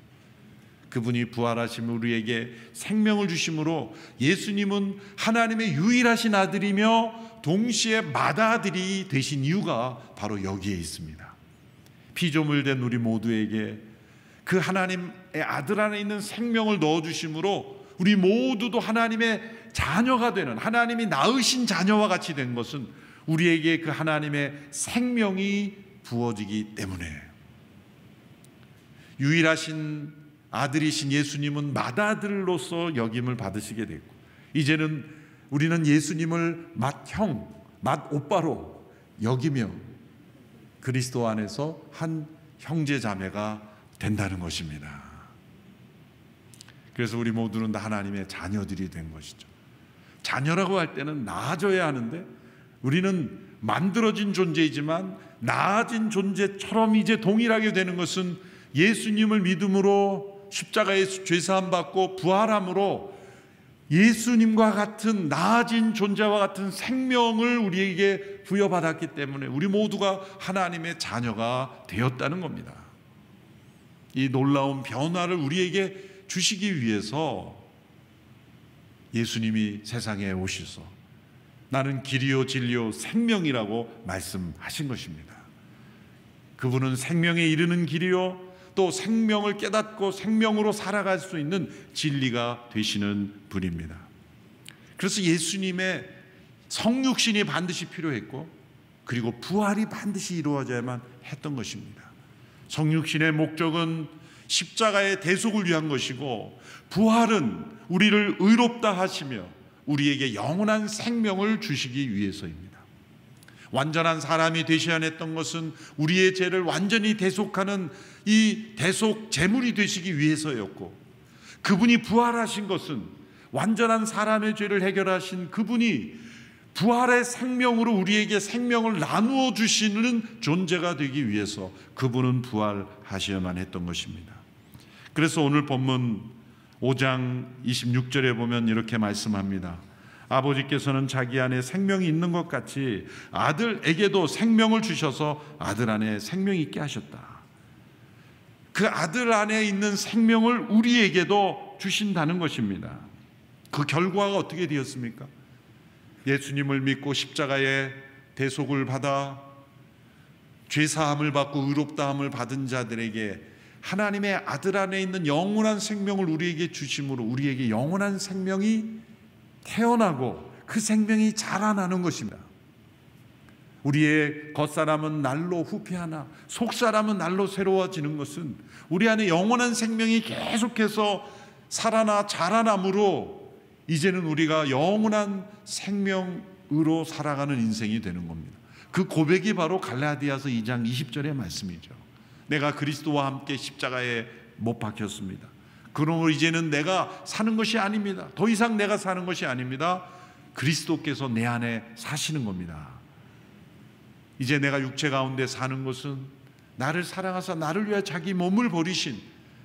그분이 부활하심 우리에게 생명을 주심으로 예수님은 하나님의 유일하신 아들이며 동시에 맏아들이 되신 이유가 바로 여기에 있습니다. 피조물 된 우리 모두에게 그 하나님의 아들 안에 있는 생명을 넣어주심으로 우리 모두도 하나님의 자녀가 되는, 하나님이 낳으신 자녀와 같이 된 것은 우리에게 그 하나님의 생명이 부어지기 때문에 유일하신 아들이신 예수님은 맏아들로서 역임을 받으시게 됐고 이제는 우리는 예수님을 맏형, 맏오빠로 여기며 그리스도 안에서 한 형제자매가 된다는 것입니다. 그래서 우리 모두는 다 하나님의 자녀들이 된 것이죠. 자녀라고 할 때는 나아져야 하는데 우리는 만들어진 존재이지만 나아진 존재처럼 이제 동일하게 되는 것은 예수님을 믿음으로 십자가에서 죄사함 받고 부활함으로 예수님과 같은 나아진 존재와 같은 생명을 우리에게 부여받았기 때문에 우리 모두가 하나님의 자녀가 되었다는 겁니다. 이 놀라운 변화를 우리에게 주시기 위해서 예수님이 세상에 오셔서 나는 길이요 진리요 생명이라고 말씀하신 것입니다. 그분은 생명에 이르는 길이요 또 생명을 깨닫고 생명으로 살아갈 수 있는 진리가 되시는 분입니다. 그래서 예수님의 성육신이 반드시 필요했고 그리고 부활이 반드시 이루어져야만 했던 것입니다. 성육신의 목적은 십자가의 대속을 위한 것이고 부활은 우리를 의롭다 하시며 우리에게 영원한 생명을 주시기 위해서입니다. 완전한 사람이 되셔야 했던 것은 우리의 죄를 완전히 대속하는 이 대속 제물이 되시기 위해서였고 그분이 부활하신 것은 완전한 사람의 죄를 해결하신 그분이 부활의 생명으로 우리에게 생명을 나누어 주시는 존재가 되기 위해서 그분은 부활하셔야만 했던 것입니다. 그래서 오늘 본문 5장 26절에 보면 이렇게 말씀합니다. 아버지께서는 자기 안에 생명이 있는 것 같이 아들에게도 생명을 주셔서 아들 안에 생명이 있게 하셨다. 그 아들 안에 있는 생명을 우리에게도 주신다는 것입니다. 그 결과가 어떻게 되었습니까? 예수님을 믿고 십자가의 대속을 받아 죄사함을 받고 의롭다함을 받은 자들에게 하나님의 아들 안에 있는 영원한 생명을 우리에게 주심으로 우리에게 영원한 생명이 태어나고 그 생명이 자라나는 것입니다. 우리의 겉사람은 날로 후피하나 속사람은 날로 새로워지는 것은 우리 안에 영원한 생명이 계속해서 살아나 자라남으로 이제는 우리가 영원한 생명으로 살아가는 인생이 되는 겁니다. 그 고백이 바로 갈라디아서 2장 20절의 말씀이죠. 내가 그리스도와 함께 십자가에 못 박혔습니다. 그러므로 이제는 내가 사는 것이 아닙니다. 더 이상 내가 사는 것이 아닙니다. 그리스도께서 내 안에 사시는 겁니다. 이제 내가 육체 가운데 사는 것은 나를 사랑하사 나를 위해 자기 몸을 버리신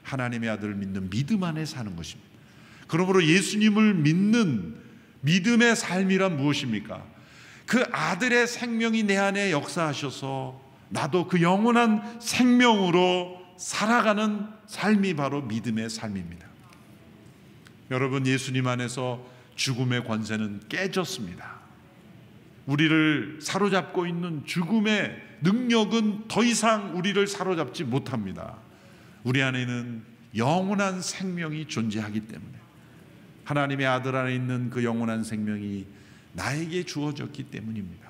하나님의 아들을 믿는 믿음 안에 사는 것입니다. 그러므로 예수님을 믿는 믿음의 삶이란 무엇입니까? 그 아들의 생명이 내 안에 역사하셔서 나도 그 영원한 생명으로 살아가는 삶이 바로 믿음의 삶입니다. 여러분, 예수님 안에서 죽음의 권세는 깨졌습니다. 우리를 사로잡고 있는 죽음의 능력은 더 이상 우리를 사로잡지 못합니다. 우리 안에는 영원한 생명이 존재하기 때문에 하나님의 아들 안에 있는 그 영원한 생명이 나에게 주어졌기 때문입니다.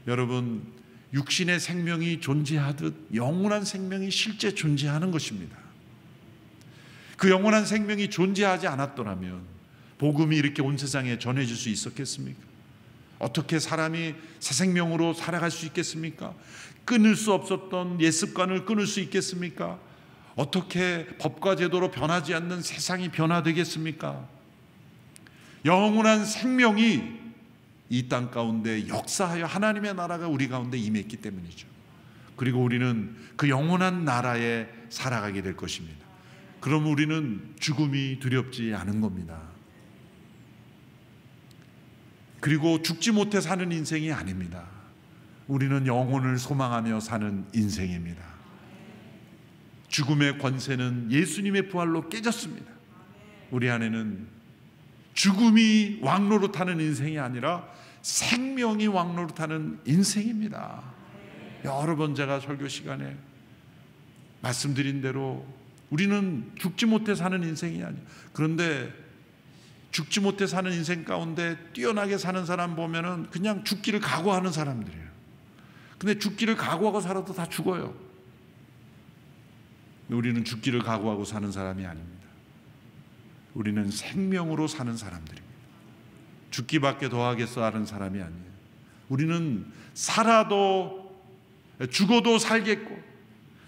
여러분, 육신의 생명이 존재하듯 영원한 생명이 실제 존재하는 것입니다. 그 영원한 생명이 존재하지 않았더라면 복음이 이렇게 온 세상에 전해질 수 있었겠습니까? 어떻게 사람이 새 생명으로 살아갈 수 있겠습니까? 끊을 수 없었던 옛 습관을 끊을 수 있겠습니까? 어떻게 법과 제도로 변하지 않는 세상이 변화되겠습니까? 영원한 생명이 이 땅 가운데 역사하여 하나님의 나라가 우리 가운데 임했기 때문이죠. 그리고 우리는 그 영원한 나라에 살아가게 될 것입니다. 그럼 우리는 죽음이 두렵지 않은 겁니다. 그리고 죽지 못해 사는 인생이 아닙니다. 우리는 영혼을 소망하며 사는 인생입니다. 죽음의 권세는 예수님의 부활로 깨졌습니다. 우리 안에는 죽음이 왕노릇하는 인생이 아니라 생명이 왕노릇하는 인생입니다. 여러 번 제가 설교 시간에 말씀드린 대로 우리는 죽지 못해 사는 인생이 아니에요. 그런데 죽지 못해 사는 인생 가운데 뛰어나게 사는 사람 보면은 그냥 죽기를 각오하는 사람들이에요. 근데 죽기를 각오하고 살아도 다 죽어요. 우리는 죽기를 각오하고 사는 사람이 아닙니다. 우리는 생명으로 사는 사람들입니다. 죽기밖에 더하겠어 하는 사람이 아니에요. 우리는 살아도 죽어도 살겠고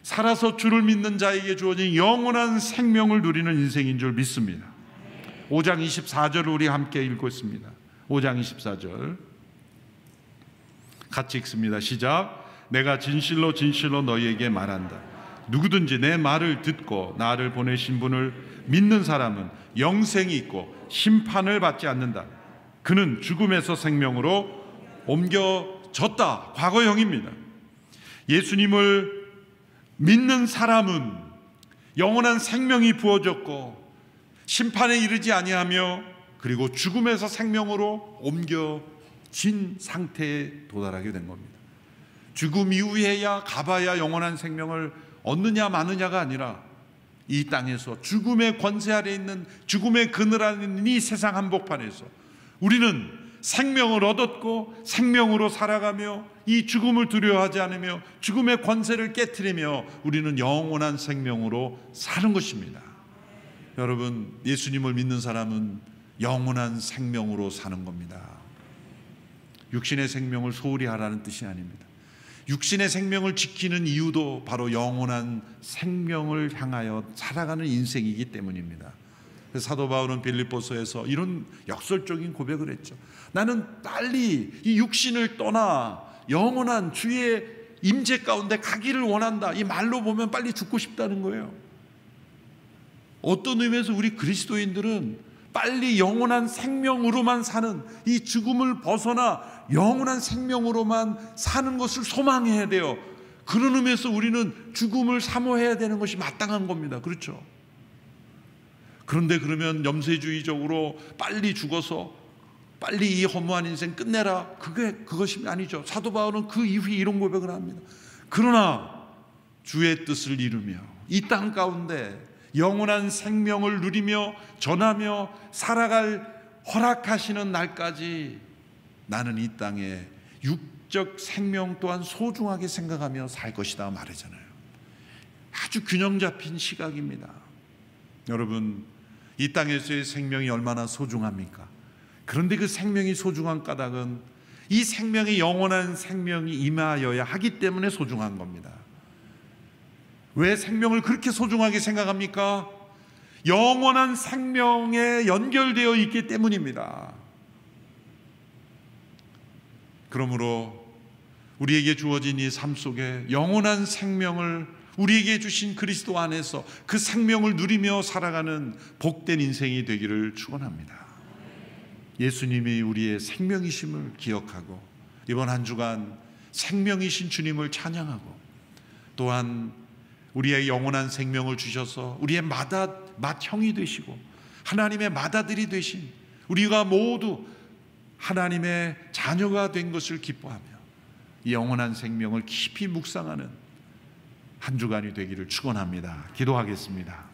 살아서 주를 믿는 자에게 주어진 영원한 생명을 누리는 인생인 줄 믿습니다. 5장 24절을 우리 함께 읽고 있습니다. 5장 24절 같이 읽습니다. 시작. 내가 진실로 진실로 너희에게 말한다. 누구든지 내 말을 듣고 나를 보내신 분을 믿는 사람은 영생이 있고 심판을 받지 않는다. 그는 죽음에서 생명으로 옮겨졌다. 과거형입니다. 예수님을 믿는 사람은 영원한 생명이 부어졌고 심판에 이르지 아니하며 그리고 죽음에서 생명으로 옮겨진 상태에 도달하게 된 겁니다. 죽음 이후에야 가봐야 영원한 생명을 얻느냐 마느냐가 아니라 이 땅에서 죽음의 권세 아래 있는 죽음의 그늘 안에 있는 이 세상 한복판에서 우리는 생명을 얻었고 생명으로 살아가며 이 죽음을 두려워하지 않으며 죽음의 권세를 깨트리며 우리는 영원한 생명으로 사는 것입니다. 여러분, 예수님을 믿는 사람은 영원한 생명으로 사는 겁니다. 육신의 생명을 소홀히 하라는 뜻이 아닙니다. 육신의 생명을 지키는 이유도 바로 영원한 생명을 향하여 살아가는 인생이기 때문입니다. 사도 바울은 빌립보서에서 이런 역설적인 고백을 했죠. 나는 빨리 이 육신을 떠나 영원한 주의 임재 가운데 가기를 원한다. 이 말로 보면 빨리 죽고 싶다는 거예요. 어떤 의미에서 우리 그리스도인들은 빨리 영원한 생명으로만 사는 이 죽음을 벗어나 영원한 생명으로만 사는 것을 소망해야 돼요. 그런 의미에서 우리는 죽음을 사모해야 되는 것이 마땅한 겁니다. 그렇죠? 그런데 그러면 염세주의적으로 빨리 죽어서 빨리 이 허무한 인생 끝내라, 그것이 아니죠. 사도 바울은 그 이후에 이런 고백을 합니다. 그러나 주의 뜻을 이루며 이 땅 가운데 영원한 생명을 누리며 전하며 살아갈 허락하시는 날까지 나는 이 땅에 육적 생명 또한 소중하게 생각하며 살 것이다 말하잖아요. 아주 균형 잡힌 시각입니다. 여러분, 이 땅에서의 생명이 얼마나 소중합니까? 그런데 그 생명이 소중한 까닭은 이 생명이 영원한 생명이 임하여야 하기 때문에 소중한 겁니다. 왜 생명을 그렇게 소중하게 생각합니까? 영원한 생명에 연결되어 있기 때문입니다. 그러므로 우리에게 주어진 이 삶 속에 영원한 생명을 우리에게 주신 그리스도 안에서 그 생명을 누리며 살아가는 복된 인생이 되기를 축원합니다. 예수님이 우리의 생명이심을 기억하고 이번 한 주간 생명이신 주님을 찬양하고 또한 우리의 영원한 생명을 주셔서 우리의 맏형이 되시고 하나님의 맏아들이 되신 우리가 모두 하나님의 자녀가 된 것을 기뻐하며 이 영원한 생명을 깊이 묵상하는 한 주간이 되기를 축원합니다. 기도하겠습니다.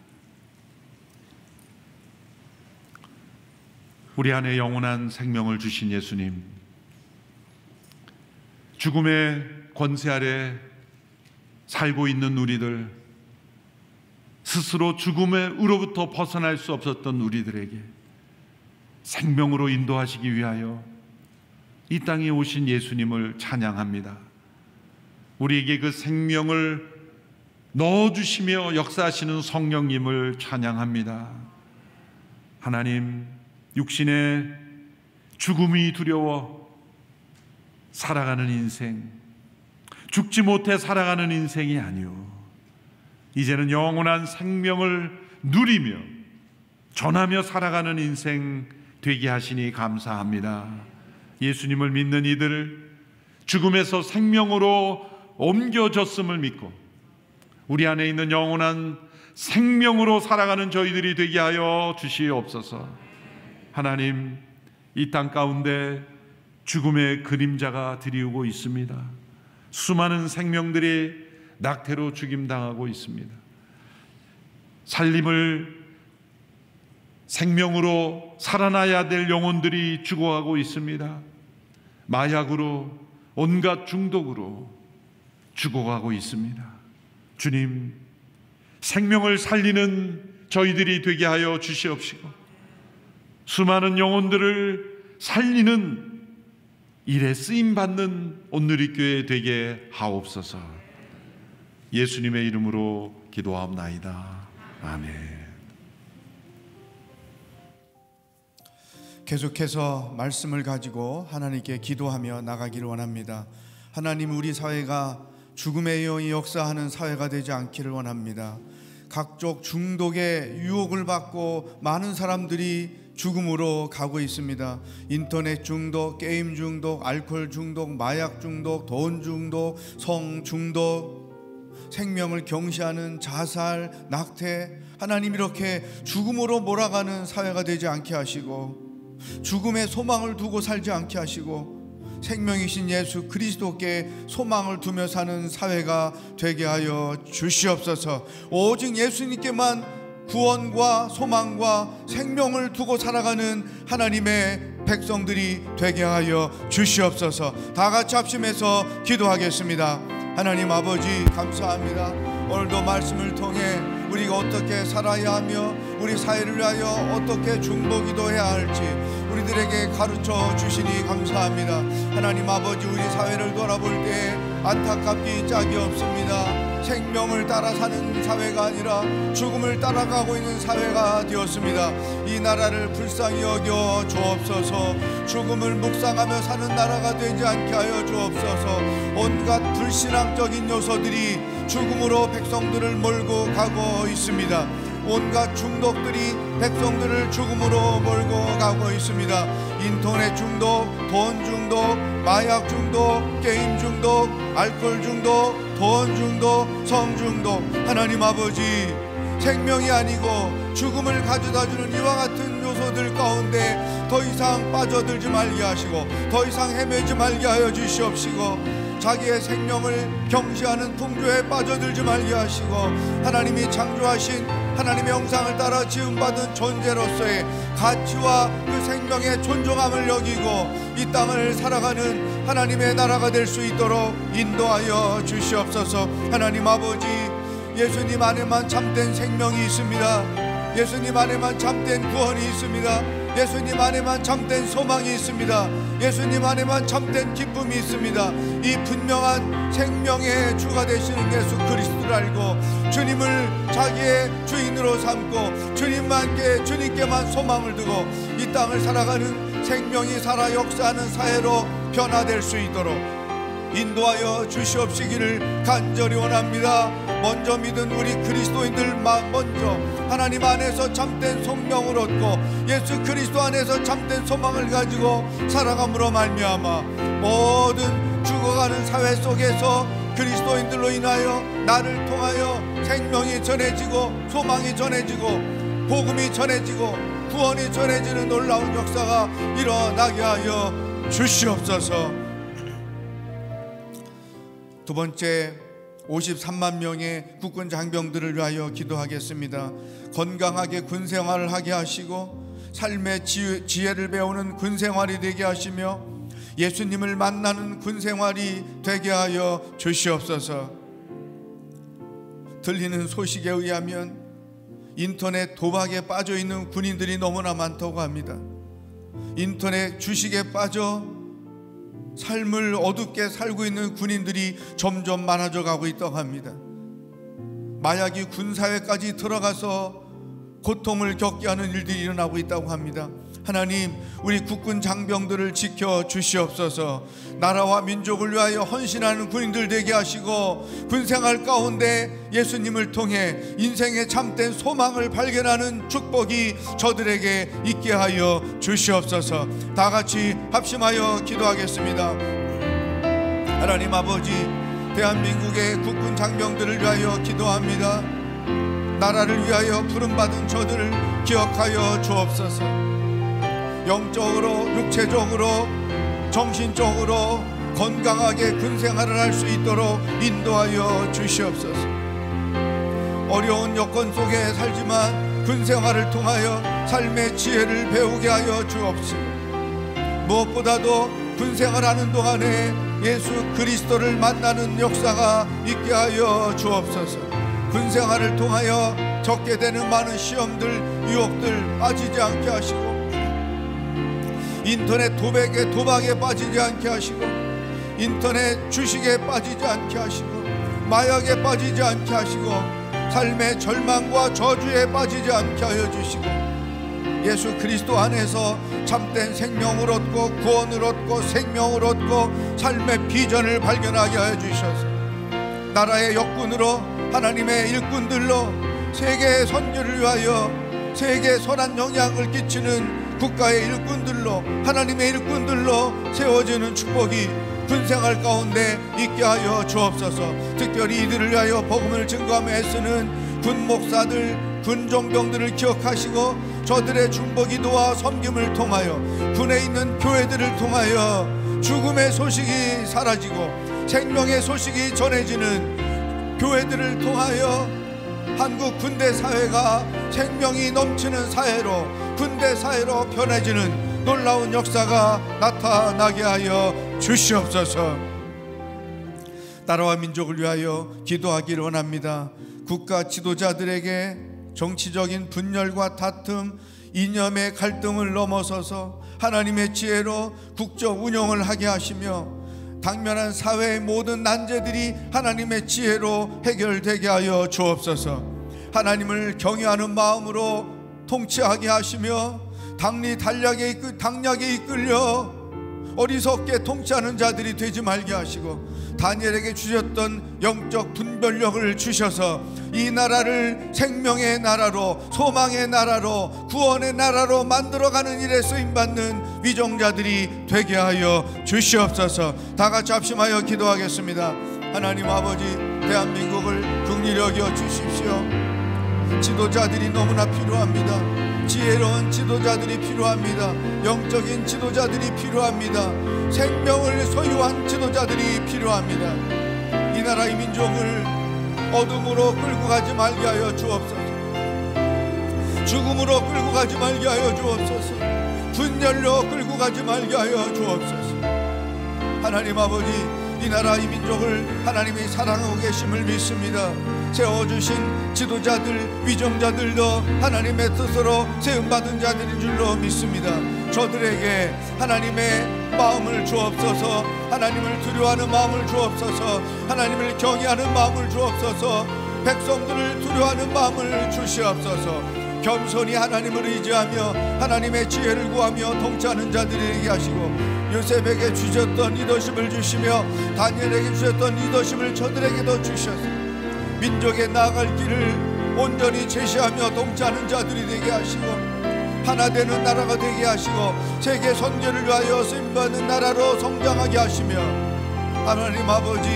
우리 안에 영원한 생명을 주신 예수님, 죽음의 권세 아래 살고 있는 우리들, 스스로 죽음으로부터 벗어날 수 없었던 우리들에게 생명으로 인도하시기 위하여 이 땅에 오신 예수님을 찬양합니다. 우리에게 그 생명을 넣어주시며 역사하시는 성령님을 찬양합니다. 하나님, 육신의 죽음이 두려워 살아가는 인생, 죽지 못해 살아가는 인생이 아니오, 이제는 영원한 생명을 누리며 전하며 살아가는 인생 되게 하시니 감사합니다. 예수님을 믿는 이들, 죽음에서 생명으로 옮겨졌음을 믿고 우리 안에 있는 영원한 생명으로 살아가는 저희들이 되게 하여 주시옵소서. 하나님, 이 땅 가운데 죽음의 그림자가 드리우고 있습니다. 수많은 생명들이 낙태로 죽임당하고 있습니다. 살림을 생명으로 살아나야 될 영혼들이 죽어가고 있습니다. 마약으로, 온갖 중독으로 죽어가고 있습니다. 주님, 생명을 살리는 저희들이 되게 하여 주시옵시고 수많은 영혼들을 살리는 일에 쓰임받는 온누리교회 되게 하옵소서. 예수님의 이름으로 기도하옵나이다. 아멘. 계속해서 말씀을 가지고 하나님께 기도하며 나가기를 원합니다. 하나님, 우리 사회가 죽음의 영이 역사하는 사회가 되지 않기를 원합니다. 각종 중독의 유혹을 받고 많은 사람들이 죽음으로 가고 있습니다. 인터넷 중독, 게임 중독, 알코올 중독, 마약 중독, 돈 중독, 성 중독, 생명을 경시하는 자살, 낙태. 하나님, 이렇게 죽음으로 몰아가는 사회가 되지 않게 하시고 죽음의 소망을 두고 살지 않게 하시고 생명이신 예수 그리스도께 소망을 두며 사는 사회가 되게 하여 주시옵소서. 오직 예수님께만 구원과 소망과 생명을 두고 살아가는 하나님의 백성들이 되게 하여 주시옵소서. 다 같이 합심해서 기도하겠습니다. 하나님 아버지, 감사합니다. 오늘도 말씀을 통해 우리가 어떻게 살아야 하며 우리 사회를 위하여 어떻게 중보기도해야 할지 우리들에게 가르쳐 주시니 감사합니다. 하나님 아버지, 우리 사회를 돌아볼 때 안타깝기 짝이 없습니다. 생명을 따라 사는 사회가 아니라 죽음을 따라가고 있는 사회가 되었습니다. 이 나라를 불쌍히 여겨 주옵소서. 죽음을 묵상하며 사는 나라가 되지 않게 하여 주옵소서. 온갖 불신앙적인 요소들이 죽음으로 백성들을 몰고 가고 있습니다. 온갖 중독들이 백성들을 죽음으로 몰고 가고 있습니다. 인터넷 중독, 돈 중독, 마약 중독, 게임 중독, 알코올 중독, 돈 중독, 성 중독. 하나님 아버지, 생명이 아니고 죽음을 가져다주는 이와 같은 요소들 가운데 더 이상 빠져들지 말게 하시고 더 이상 헤매지 말게 하여 주시옵시고 자기의 생명을 경시하는 풍조에 빠져들지 말게 하시고 하나님이 창조하신 하나님의 형상을 따라 지음받은 존재로서의 가치와 그 생명의 존중함을 여기고 이 땅을 살아가는 하나님의 나라가 될 수 있도록 인도하여 주시옵소서. 하나님 아버지, 예수님 안에만 참된 생명이 있습니다. 예수님 안에만 참된 구원이 있습니다. 예수님 안에만 참된 소망이 있습니다. 예수님 안에만 참된 기쁨이 있습니다. 이 분명한 생명의 주가 되시는 예수 그리스도를 알고 주님을 자기의 주인으로 삼고 주님께만 소망을 두고 이 땅을 살아가는 생명이 살아 역사하는 사회로 변화될 수 있도록 인도하여 주시옵시기를 간절히 원합니다. 먼저 믿은 우리 그리스도인들만 먼저 하나님 안에서 참된 성령을 얻고 예수 그리스도 안에서 참된 소망을 가지고 살아감으로 말미암아 모든 죽어가는 사회 속에서 그리스도인들로 인하여 나를 통하여 생명이 전해지고 소망이 전해지고 복음이 전해지고 구원이 전해지는 놀라운 역사가 일어나게 하여 주시옵소서. 두 번째, 53만 명의 국군 장병들을 위하여 기도하겠습니다. 건강하게 군생활을 하게 하시고 삶의 지혜를 배우는 군생활이 되게 하시며 예수님을 만나는 군생활이 되게 하여 주시옵소서. 들리는 소식에 의하면 인터넷 도박에 빠져있는 군인들이 너무나 많다고 합니다. 인터넷 주식에 빠져 삶을 어둡게 살고 있는 군인들이 점점 많아져 가고 있다고 합니다. 마약이 군사회까지 들어가서 고통을 겪게 하는 일들이 일어나고 있다고 합니다. 하나님, 우리 국군 장병들을 지켜 주시옵소서. 나라와 민족을 위하여 헌신하는 군인들 되게 하시고, 군생활 가운데 예수님을 통해 인생의 참된 소망을 발견하는 축복이 저들에게 있게 하여 주시옵소서. 다 같이 합심하여 기도하겠습니다. 하나님 아버지, 대한민국의 국군 장병들을 위하여 기도합니다. 나라를 위하여 부름받은 저들을 기억하여 주옵소서. 영적으로, 육체적으로, 정신적으로 건강하게 군생활을 할 수 있도록 인도하여 주시옵소서. 어려운 여건 속에 살지만 군생활을 통하여 삶의 지혜를 배우게 하여 주옵시고, 무엇보다도 군생활하는 동안에 예수 그리스도를 만나는 역사가 있게 하여 주옵소서. 군생활을 통하여 적게 되는 많은 시험들, 유혹들 빠지지 않게 하시고, 인터넷 도백에, 도박에 빠지지 않게 하시고, 인터넷 주식에 빠지지 않게 하시고, 마약에 빠지지 않게 하시고, 삶의 절망과 저주에 빠지지 않게 하여 주시고, 예수 그리스도 안에서 참된 생명을 얻고 구원을 얻고 생명을 얻고 삶의 비전을 발견하게 하여 주셔서, 나라의 역군으로, 하나님의 일꾼들로 세계의 선교를 위하여 세계에 선한 영향을 끼치는 국가의 일꾼들로, 하나님의 일꾼들로 세워지는 축복이 군생활 가운데 있게 하여 주옵소서. 특별히 이들을 위하여 복음을 증거하며 애쓰는 군 목사들, 군종병들을 기억하시고, 저들의 중보기도와 섬김을 통하여 군에 있는 교회들을 통하여 죽음의 소식이 사라지고 생명의 소식이 전해지는 교회들을 통하여 한국 군대 사회가 생명이 넘치는 사회로, 군대 사회로 변해지는 놀라운 역사가 나타나게 하여 주시옵소서. 나라와 민족을 위하여 기도하기를 원합니다. 국가 지도자들에게 정치적인 분열과 다툼, 이념의 갈등을 넘어서서 하나님의 지혜로 국정 운영을 하게 하시며, 당면한 사회의 모든 난제들이 하나님의 지혜로 해결되게 하여 주옵소서. 하나님을 경외하는 마음으로 통치하게 하시며, 당략에 이끌려 어리석게 통치하는 자들이 되지 말게 하시고, 다니엘에게 주셨던 영적 분별력을 주셔서 이 나라를 생명의 나라로, 소망의 나라로, 구원의 나라로 만들어가는 일에 쓰임받는 위정자들이 되게 하여 주시옵소서. 다 같이 합심하여 기도하겠습니다. 하나님 아버지, 대한민국을 긍휼히 여겨 주십시오. 지도자들이 너무나 필요합니다. 지혜로운 지도자들이 필요합니다. 영적인 지도자들이 필요합니다. 생명을 소유한 지도자들이 필요합니다. 이 나라 이 민족을 어둠으로 끌고 가지 말게 하여 주옵소서. 죽음으로 끌고 가지 말게 하여 주옵소서. 분열로 끌고 가지 말게 하여 주옵소서. 하나님 아버지, 이 나라 이 민족을 하나님이 사랑하고 계심을 믿습니다. 세워주신 지도자들, 위정자들도 하나님의 뜻으로 세움받은 자들인 줄로 믿습니다. 저들에게 하나님의 마음을 주옵소서. 하나님을 두려워하는 마음을 주옵소서. 하나님을 경외하는 마음을 주옵소서. 백성들을 두려워하는 마음을 주시옵소서. 겸손히 하나님을 의지하며 하나님의 지혜를 구하며 통치하는 자들에게 하시고, 요셉에게 주셨던 리더십을 주시며 다니엘에게 주셨던 리더십을 저들에게도 주셔서 민족에 나아갈 길을 온전히 제시하며 통치하는 자들이 되게 하시고, 하나 되는 나라가 되게 하시고, 세계 선교를 위하여 쓰임받는 나라로 성장하게 하시며, 하나님 아버지,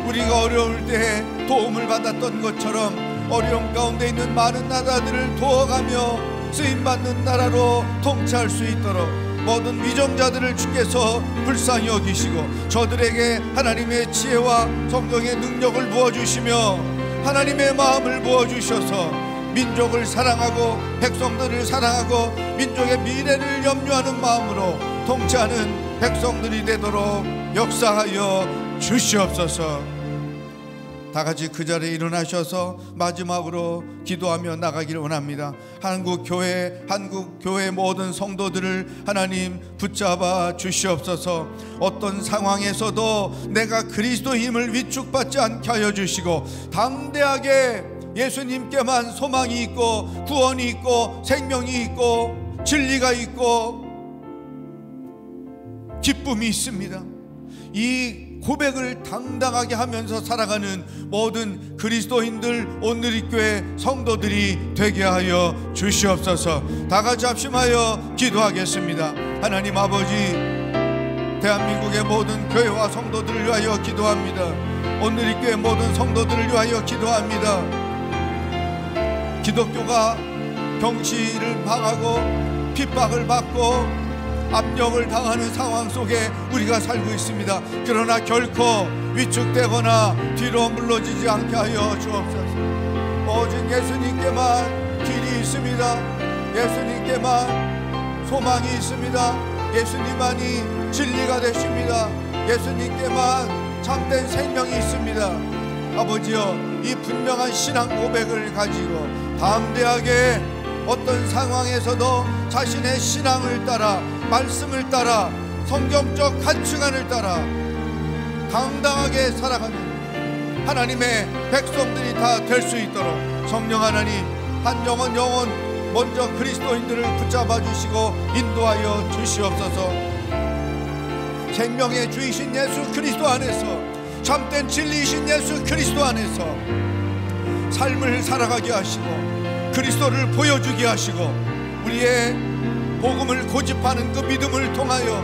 우리가 어려울 때에 도움을 받았던 것처럼 어려움 가운데 있는 많은 나라들을 도와가며 쓰임받는 나라로 통치할 수 있도록 모든 위정자들을 주께서 불쌍히 여기시고, 저들에게 하나님의 지혜와 성령의 능력을 부어주시며 하나님의 마음을 부어주셔서 민족을 사랑하고 백성들을 사랑하고 민족의 미래를 염려하는 마음으로 통치하는 백성들이 되도록 역사하여 주시옵소서. 다 같이 그 자리에 일어나셔서 마지막으로 기도하며 나가기를 원합니다. 한국 교회 모든 성도들을 하나님 붙잡아 주시옵소서. 어떤 상황에서도 내가 그리스도의 힘을 위축받지 않게 하여 주시고, 당대하게 예수님께만 소망이 있고 구원이 있고 생명이 있고 진리가 있고 기쁨이 있습니다. 이 고백을 당당하게 하면서 살아가는 모든 그리스도인들, 온누리교회 성도들이 되게 하여 주시옵소서. 다 같이 합심하여 기도하겠습니다. 하나님 아버지, 대한민국의 모든 교회와 성도들을 위하여 기도합니다. 온누리교회 모든 성도들을 위하여 기도합니다. 기독교가 경치를 당하고 핍박을 받고 압력을 당하는 상황 속에 우리가 살고 있습니다. 그러나 결코 위축되거나 뒤로 물러지지 않게 하여 주옵소서. 오직 예수님께만 길이 있습니다. 예수님께만 소망이 있습니다. 예수님만이 진리가 되십니다. 예수님께만 참된 생명이 있습니다. 아버지여, 이 분명한 신앙 고백을 가지고 담대하게 어떤 상황에서도 자신의 신앙을 따라, 말씀을 따라, 성경적 가치관을 따라 당당하게 살아가는 하나님의 백성들이 다 될 수 있도록 성령 하나님, 한 영혼 먼저 그리스도인들을 붙잡아 주시고 인도하여 주시옵소서. 생명의 주이신 예수 그리스도 안에서, 참된 진리이신 예수 그리스도 안에서 삶을 살아가게 하시고 그리스도를 보여주게 하시고 우리의 복음을 고집하는 그 믿음을 통하여,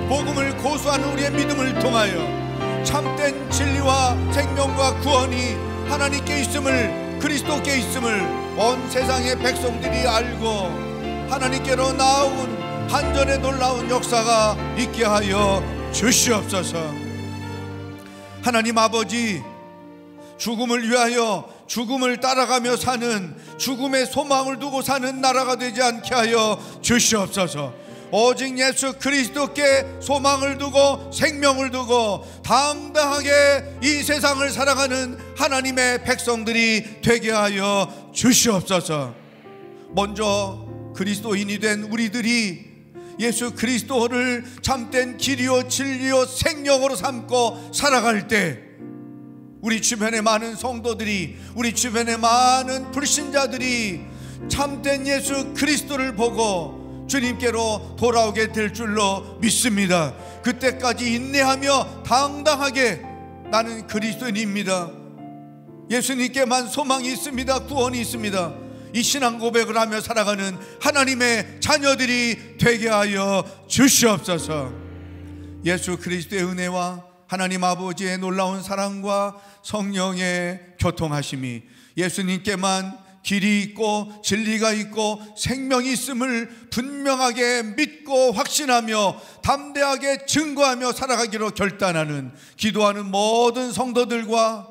복음을 고수하는 우리의 믿음을 통하여 참된 진리와 생명과 구원이 하나님께 있음을, 그리스도께 있음을 온 세상의 백성들이 알고 하나님께로 나아온 한전의 놀라운 역사가 있게 하여 주시옵소서. 하나님 아버지, 죽음을 위하여 죽음을 따라가며 사는, 죽음의 소망을 두고 사는 나라가 되지 않게 하여 주시옵소서. 오직 예수 그리스도께 소망을 두고 생명을 두고 당당하게 이 세상을 살아가는 하나님의 백성들이 되게 하여 주시옵소서. 먼저 그리스도인이 된 우리들이 예수 그리스도를 참된 길이요 진리요 생명으로 삼고 살아갈 때 우리 주변의 많은 성도들이, 우리 주변의 많은 불신자들이 참된 예수 그리스도를 보고 주님께로 돌아오게 될 줄로 믿습니다. 그때까지 인내하며 당당하게 나는 그리스도인입니다, 예수님께만 소망이 있습니다, 구원이 있습니다, 이 신앙 고백을 하며 살아가는 하나님의 자녀들이 되게 하여 주시옵소서. 예수 그리스도의 은혜와 하나님 아버지의 놀라운 사랑과 성령의 교통하심이 예수님께만 길이 있고 진리가 있고 생명이 있음을 분명하게 믿고 확신하며 담대하게 증거하며 살아가기로 결단하는, 기도하는 모든 성도들과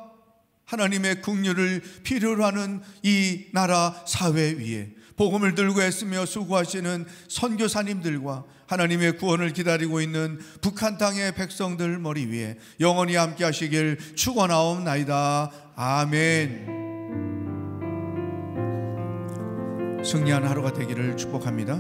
하나님의 긍휼을 필요로 하는 이 나라 사회 위에 복음을 들고 애쓰며 수고하시는 선교사님들과 하나님의 구원을 기다리고 있는 북한 땅의 백성들 머리 위에 영원히 함께 하시길 축원하옵나이다. 아멘. 승리한 하루가 되기를 축복합니다.